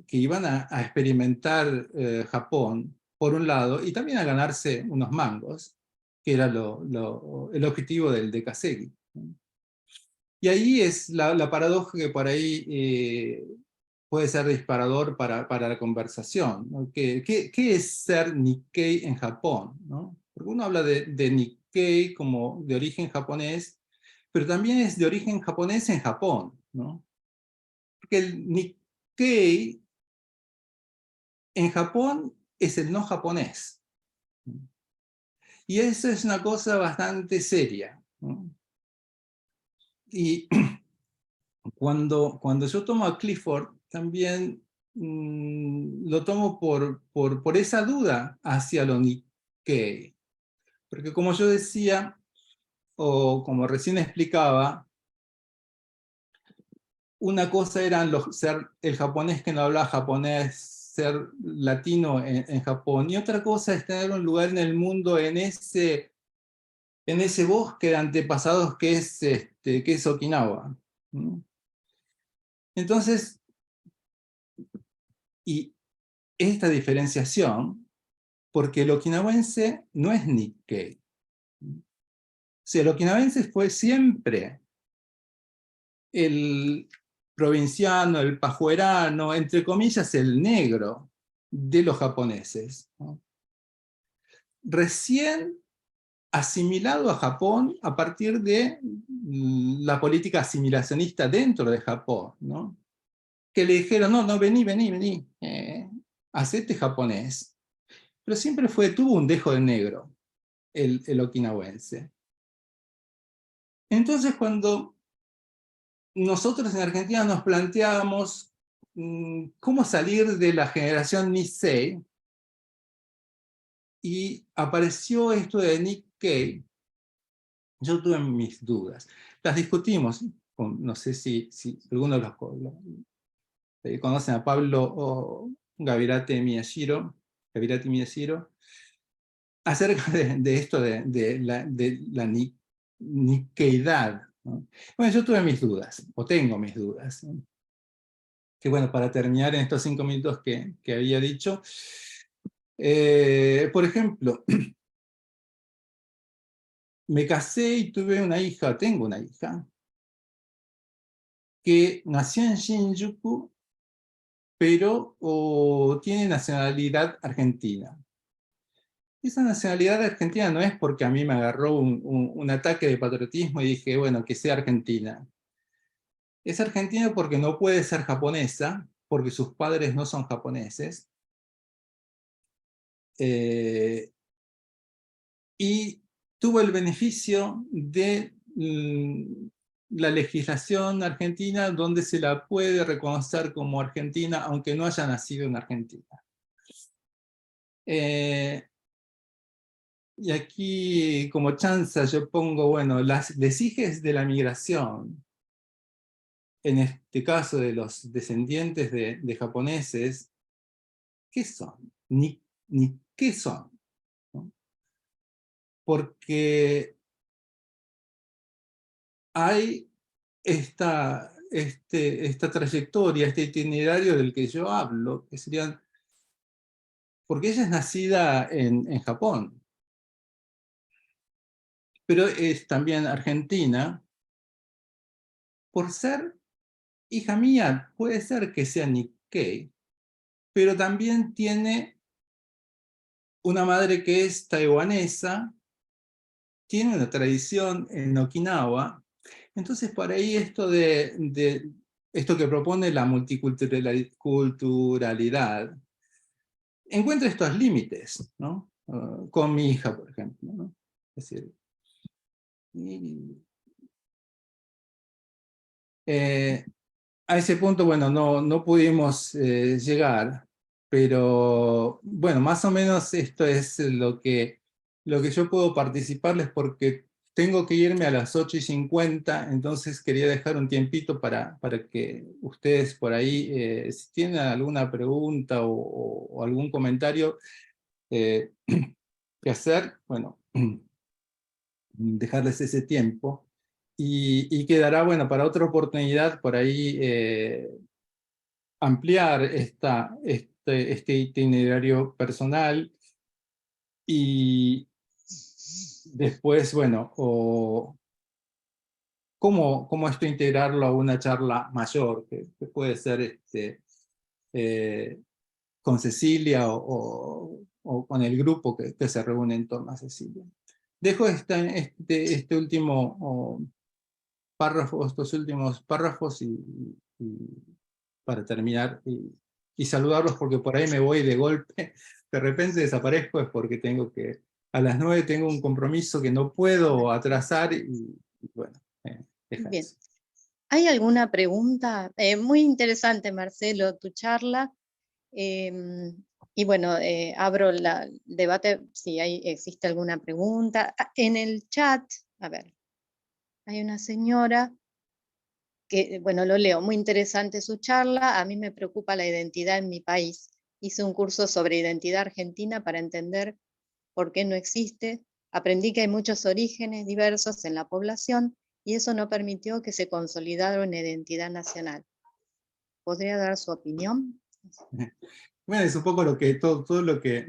iban a experimentar Japón, por un lado, y también a ganarse unos mangos, que era el objetivo del Dekasegi. Y ahí es la paradoja que por ahí puede ser disparador para la conversación, ¿no? ¿Qué es ser Nikkei en Japón, ¿no? Porque uno habla de Nikkei como de origen japonés, pero también es de origen japonés en Japón, ¿no? Porque el Nikkei en Japón es el no japonés. Y eso es una cosa bastante seria, ¿no? Y cuando yo tomo a Clifford, también lo tomo por esa duda hacia lo Nikkei. Porque como yo decía, o como recién explicaba, una cosa era ser el japonés que no hablaba japonés, ser latino en Japón, y otra cosa es tener un lugar en el mundo en ese bosque de antepasados que es Okinawa. Entonces, y esta diferenciación, porque el okinawense no es Nikkei. O sea, el okinawense fue siempre el provinciano, el pajuerano, entre comillas, el negro de los japoneses, ¿no? Recién asimilado a Japón a partir de la política asimilacionista dentro de Japón, ¿no? Que le dijeron, no, vení, hacete japonés. Pero siempre tuvo un dejo de negro, el okinawense. Entonces, cuando nosotros en Argentina nos planteábamos cómo salir de la generación Nisei, y apareció esto de Nikkei, yo tuve mis dudas. Las discutimos, no sé si algunos conocen a Pablo Gavirate Miyashiro, acerca de esto de la Nikkeidad, ¿no? Bueno, yo tuve mis dudas, o tengo mis dudas, ¿no? Que bueno, para terminar en estos 5 minutos que había dicho, por ejemplo, me casé y tuve una hija, tengo una hija, que nació en Shinjuku, pero tiene nacionalidad argentina. Esa nacionalidad argentina no es porque a mí me agarró un ataque de patriotismo y dije, bueno, que sea argentina. Es argentina porque no puede ser japonesa, porque sus padres no son japoneses. Y tuvo el beneficio de la legislación argentina donde se la puede reconocer como argentina, aunque no haya nacido en Argentina. Y aquí, como chanza, yo pongo, bueno, las vesijes de la migración, en este caso de los descendientes de japoneses, ¿qué son? Ni qué son, ¿no? Porque hay esta trayectoria, este itinerario del que yo hablo, que serían, porque ella es nacida en Japón, pero es también argentina, por ser hija mía, puede ser que sea Nikkei, pero también tiene una madre que es taiwanesa, tiene una tradición en Okinawa, entonces por ahí esto que propone la multiculturalidad, encuentra estos límites, ¿no? Con mi hija, por ejemplo, ¿no? Es decir, a ese punto, bueno, no pudimos llegar, pero bueno, más o menos esto es lo que yo puedo participarles porque tengo que irme a las 8:50, entonces quería dejar un tiempito para que ustedes por ahí, si tienen alguna pregunta o algún comentario que hacer, bueno, dejarles ese tiempo. Y quedará, bueno, para otra oportunidad por ahí ampliar este itinerario personal y después, bueno, cómo esto integrarlo a una charla mayor, que puede ser eh, con Cecilia o con el grupo que se reúne en torno a Cecilia. Dejo este último párrafo, estos últimos párrafos y para terminar y saludarlos porque por ahí me voy de golpe, de repente desaparezco es porque a las 9 tengo un compromiso que no puedo atrasar y bueno, deja Bien. eso. ¿Hay alguna pregunta? Muy interesante, Marcelo, tu charla. Y bueno, abro el debate si existe alguna pregunta. En el chat, a ver, hay una señora que, bueno, lo leo, muy interesante su charla. A mí me preocupa la identidad en mi país. Hice un curso sobre identidad argentina para entender por qué no existe. Aprendí que hay muchos orígenes diversos en la población y eso no permitió que se consolidara una identidad nacional. ¿Podría dar su opinión? Bueno, es un poco todo lo que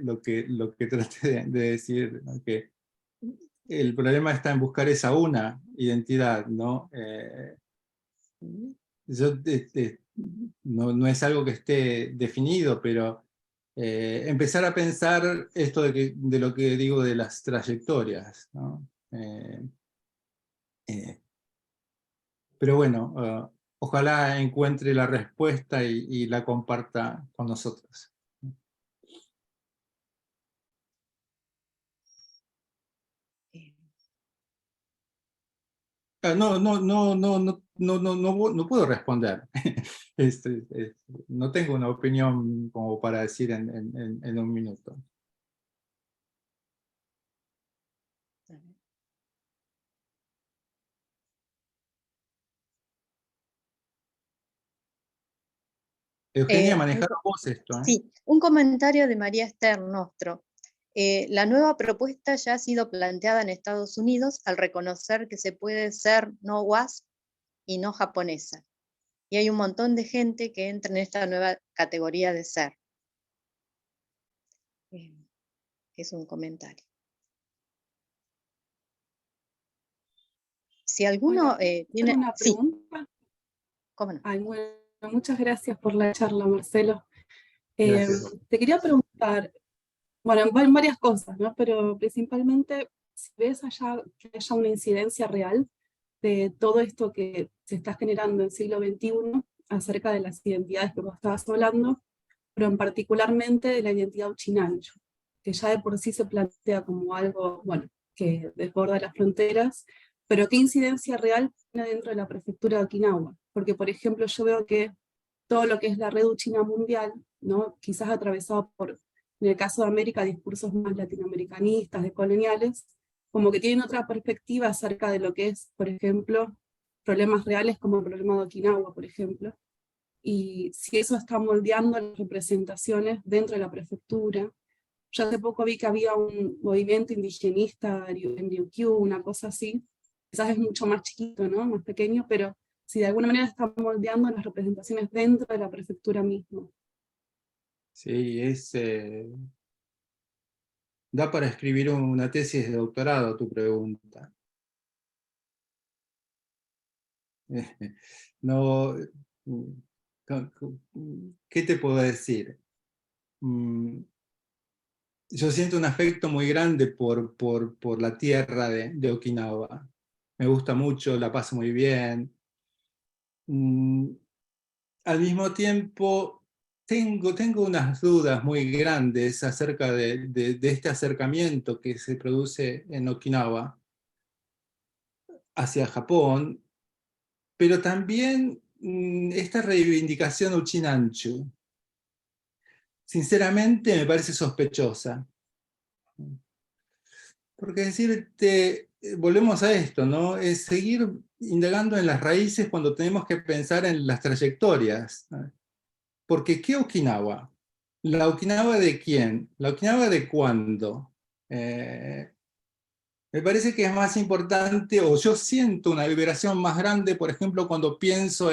traté de decir, ¿no? Que el problema está en buscar esa una identidad, ¿no? No es algo que esté definido, pero empezar a pensar esto de lo que digo de las trayectorias, ¿no? Eh, pero bueno, ojalá encuentre la respuesta y la comparta con nosotros. No puedo responder. No tengo una opinión como para decir en un minuto. Eugenia, manejar vos esto, ¿eh? Sí, un comentario de María Esther Nostro. La nueva propuesta ya ha sido planteada en Estados Unidos al reconocer que se puede ser no WASP y no japonesa. Y hay un montón de gente que entra en esta nueva categoría de ser. Es un comentario. Si alguno Hola, tiene... una Sí, pregunta. cómo no. Ay, bueno, muchas gracias por la charla, Marcelo. Gracias. Te quería preguntar, bueno, varias cosas, ¿no? Pero principalmente, si ves allá que haya una incidencia real de todo esto que se está generando en el siglo XXI acerca de las identidades que vos estabas hablando, pero en particularmente de la identidad Uchinancho, que ya de por sí se plantea como algo, bueno, que desborda las fronteras, pero ¿qué incidencia real tiene dentro de la prefectura de Okinawa? Porque, por ejemplo, yo veo que todo lo que es la red Uchina mundial, ¿no? Quizás atravesado por, en el caso de América, discursos más latinoamericanistas, decoloniales, como que tienen otra perspectiva acerca de lo que es, por ejemplo, problemas reales como el problema de Okinawa, por ejemplo, y si eso está moldeando las representaciones dentro de la prefectura. Yo hace poco vi que había un movimiento indigenista en Ryukyu, una cosa así, quizás es mucho más chiquito, ¿no? Más pequeño, pero si de alguna manera está moldeando las representaciones dentro de la prefectura misma. Sí, da para escribir una tesis de doctorado tu pregunta. No, ¿qué te puedo decir? Yo siento un afecto muy grande por la tierra de Okinawa. Me gusta mucho, la paso muy bien. Al mismo tiempo, tengo unas dudas muy grandes acerca de este acercamiento que se produce en Okinawa hacia Japón, pero también esta reivindicación Uchinanchu. Sinceramente me parece sospechosa. Porque decirte, volvemos a esto, ¿no? Es seguir indagando en las raíces cuando tenemos que pensar en las trayectorias. Porque ¿qué Okinawa? ¿La Okinawa de quién? ¿La Okinawa de cuándo? Me parece que es más importante, o yo siento una vibración más grande, por ejemplo, cuando pienso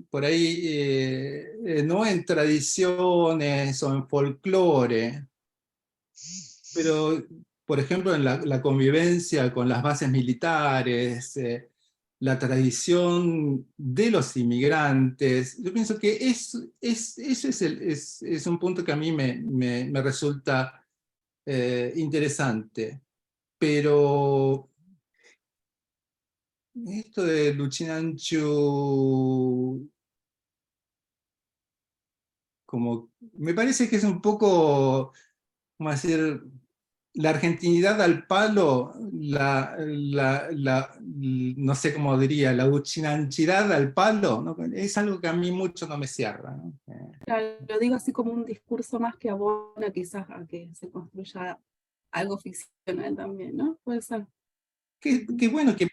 por ahí, no en tradiciones o en folclore, pero, por ejemplo, en la convivencia con las bases militares, la tradición de los inmigrantes. Yo pienso que eso es un punto que a mí me resulta interesante. Pero esto de Luchinanchu, como, me parece que es un poco, ¿cómo decir? La argentinidad al palo, no sé cómo diría, la uchinanchidad al palo, ¿no? Es algo que a mí mucho no me cierra, ¿no? Claro, lo digo así como un discurso más que abona quizás a que se construya algo ficcional también, ¿no? Puede ser. Que bueno, que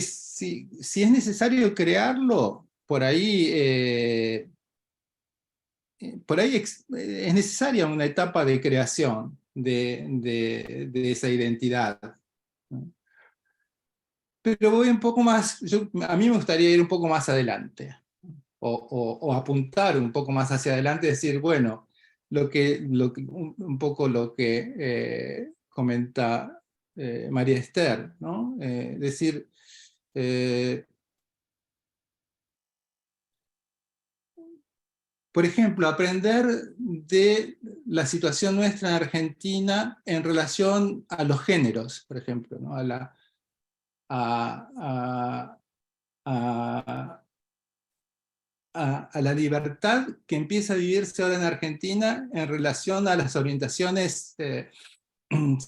si es necesario crearlo, por ahí es necesaria una etapa de creación de esa identidad, ¿no? Pero voy un poco más, a mí me gustaría ir un poco más adelante, o apuntar un poco más hacia adelante, decir, bueno, un poco lo que comenta María Esther, ¿no? Decir, por ejemplo, aprender de la situación nuestra en Argentina en relación a los géneros, por ejemplo, ¿no? A, a- a la libertad que empieza a vivirse ahora en Argentina en relación a las orientaciones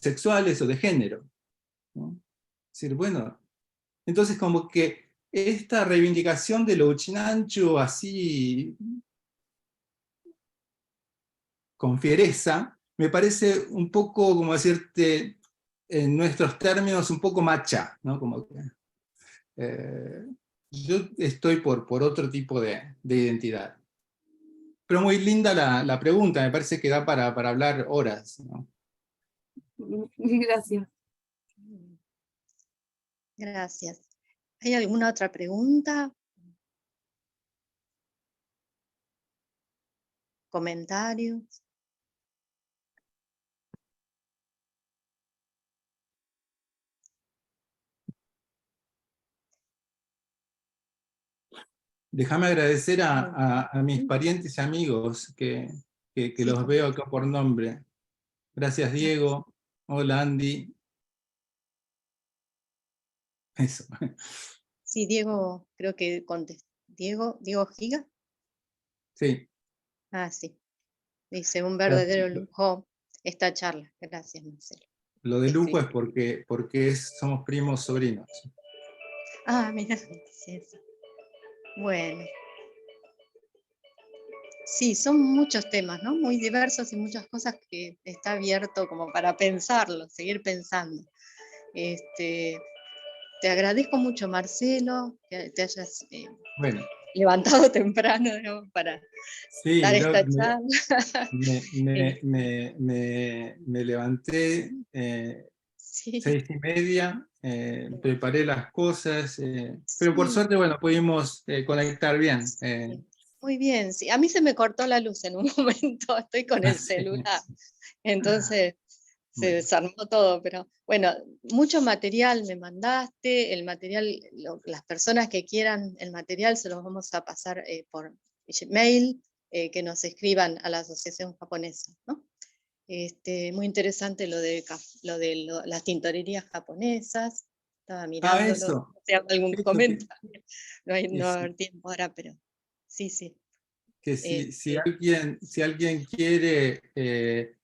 sexuales o de género, ¿no? Es decir, bueno, entonces como que esta reivindicación de lo uchinanchu así con fiereza, me parece un poco, como decirte, en nuestros términos, un poco macha, ¿no? Como que, eh, yo estoy por otro tipo de identidad. Pero muy linda la pregunta, me parece que da para hablar horas, ¿no? Gracias. Gracias. ¿Hay alguna otra pregunta? ¿Comentarios? Déjame agradecer a mis parientes y amigos que Sí, los veo acá por nombre. Gracias, Diego. Hola, Andy. Eso. sí, Diego, creo que contestó. Diego Giga. Sí. Ah, sí. Dice, un verdadero lujo esta charla. Gracias, Marcelo. Lo de lujo es Escrito. porque somos primos sobrinos. Ah, mira, sí, eso. Bueno. Sí, son muchos temas, ¿no? Muy diversos y muchas cosas que está abierto como para pensarlo, seguir pensando. Te agradezco mucho, Marcelo, que te hayas Bueno, levantado temprano, ¿no? Para sí, dar esta charla. Eh, me levanté sí, 6:30, preparé las cosas, pero por sí, suerte, bueno, pudimos conectar bien. sí. Muy bien, sí. A mí se me cortó la luz en un momento, estoy con el Sí. celular, entonces se Bueno, desarmó todo, pero bueno, mucho material me mandaste, el material, las personas que quieran el material se los vamos a pasar por mail, que nos escriban a la Asociación Japonesa, ¿no? Muy interesante las tintorerías japonesas, estaba mirándolo, eso. si hay algún Eso comentario, que no va a sí, haber tiempo ahora, pero sí, sí. que Este, si alguien quiere, eh,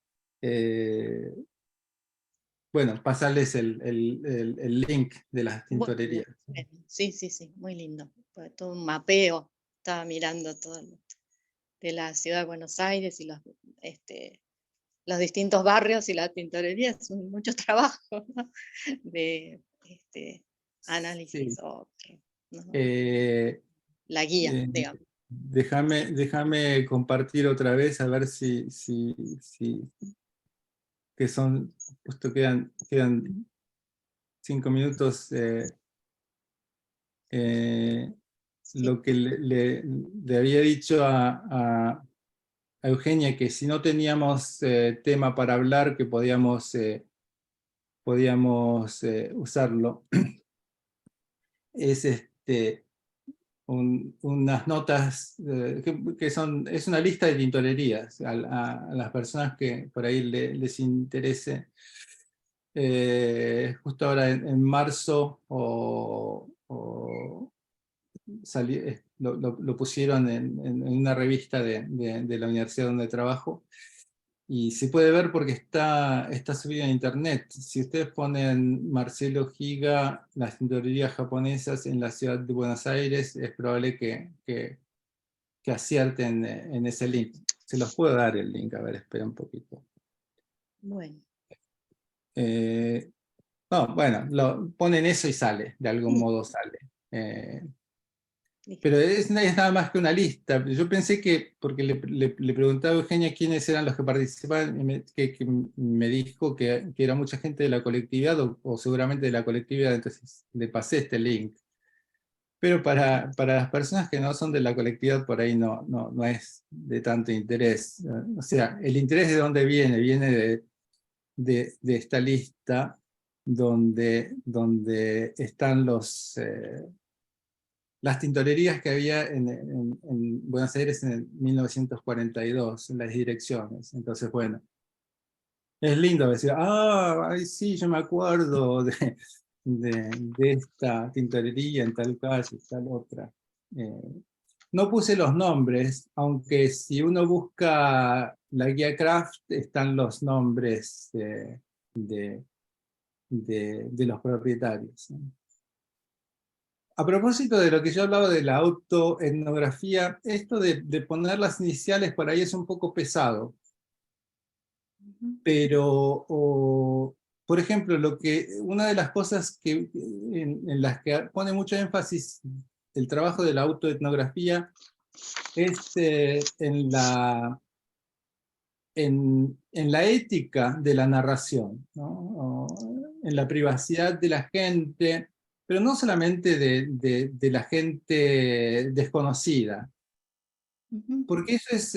bueno, pasarles el link de las bueno, tintorerías. bueno, sí, sí, sí, muy lindo. Fue todo un mapeo, estaba mirando todo de la ciudad de Buenos Aires y los distintos barrios y las tintorerías, mucho trabajo, ¿no? De Sí. análisis o ¿no? Eh, La guía, eh, digamos. déjame compartir otra vez a ver que son, justo quedan 5 minutos. Eh, Sí. lo que le había dicho a Eugenia, que si no teníamos tema para hablar, que podíamos usarlo, es unas notas es una lista de tintorerías a las personas que por ahí les interese. Justo ahora en marzo lo pusieron en una revista de la universidad donde trabajo, y se puede ver porque está subido en internet. Si ustedes ponen Marcelo Giga, las tintorerías japonesas en la ciudad de Buenos Aires, es probable que acierten en ese link. Se los puedo dar el link, a ver, espera un poquito. Bueno. Eh, no, bueno, ponen eso y sale, de algún Sí, modo sale. Eh, listo. Pero es nada más que una lista. Yo pensé que, porque le preguntaba a Eugenia quiénes eran los que participaban, que me dijo que era mucha gente de la colectividad, o seguramente de la colectividad, entonces le pasé este link. Pero para las personas que no son de la colectividad, por ahí no es de tanto interés. O sea, el interés de dónde viene de esta lista donde están las tintorerías que había en Buenos Aires en el 1942, en las direcciones. Entonces, bueno, es lindo decir, ay, sí, yo me acuerdo de esta tintorería en tal calle, tal otra. No puse los nombres, aunque si uno busca la guía Craft, están los nombres de los propietarios, ¿no? A propósito de lo que yo hablaba de la autoetnografía, esto de poner las iniciales por ahí es un poco pesado, pero, por ejemplo, una de las cosas en las que pone mucho énfasis el trabajo de la autoetnografía es en la ética de la narración, ¿no? En la privacidad de la gente, pero no solamente de la gente desconocida, Ujú. porque eso es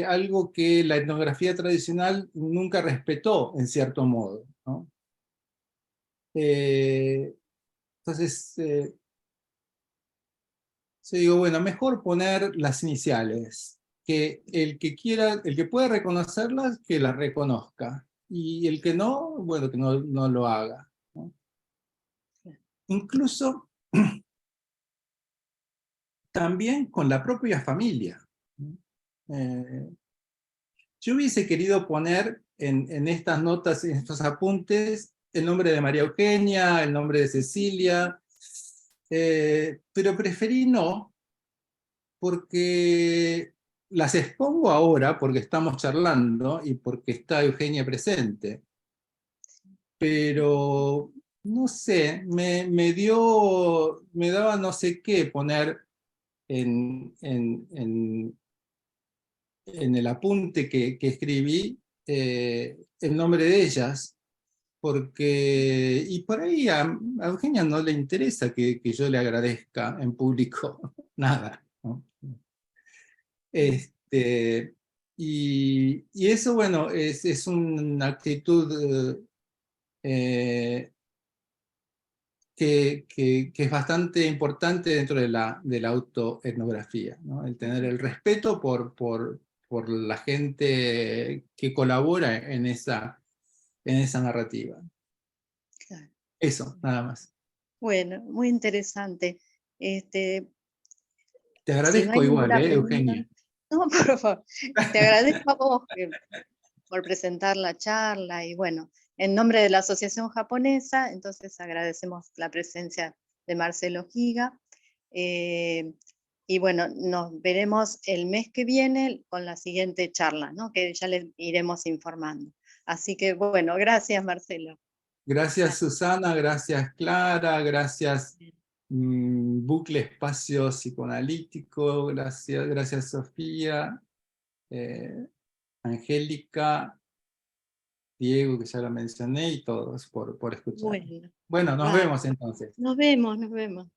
algo que la etnografía tradicional nunca respetó, en cierto modo, ¿no? Entonces, Yo digo, bueno, mejor poner las iniciales, que el que quiera, el que pueda reconocerlas, que las reconozca, y el que no, bueno, que no lo haga, ¿no? Incluso también con la propia familia. Yo hubiese querido poner en estas notas, en estos apuntes, el nombre de María Eugenia, el nombre de Cecilia, pero preferí no, porque las expongo ahora, porque estamos charlando y porque está Eugenia presente. Pero, no sé, me daba no sé qué poner en el apunte que escribí el nombre de ellas, porque, y por ahí a Eugenia no le interesa que yo le agradezca en público nada, ¿no? Y eso, bueno, es una actitud que es bastante importante dentro de la autoetnografía, ¿no? El tener el respeto por la gente que colabora en esa narrativa. Claro. Eso, nada más. Bueno, muy interesante. Te Si no agradezco hay igual, ninguna pregunta, Eugenia. no, por favor, te agradezco a vos por presentar la charla y bueno, en nombre de la Asociación Japonesa, entonces agradecemos la presencia de Marcelo Giga. Y bueno, nos veremos el mes que viene con la siguiente charla, ¿no? Que ya les iremos informando. Así que bueno, gracias Marcelo. Gracias Susana, gracias Clara, gracias Bucle Espacio Psicoanalítico, gracias Sofía, Angélica, Diego, que ya lo mencioné, y todos por escuchar. Bueno, Bueno, nos vale. vemos entonces. Nos vemos, nos vemos.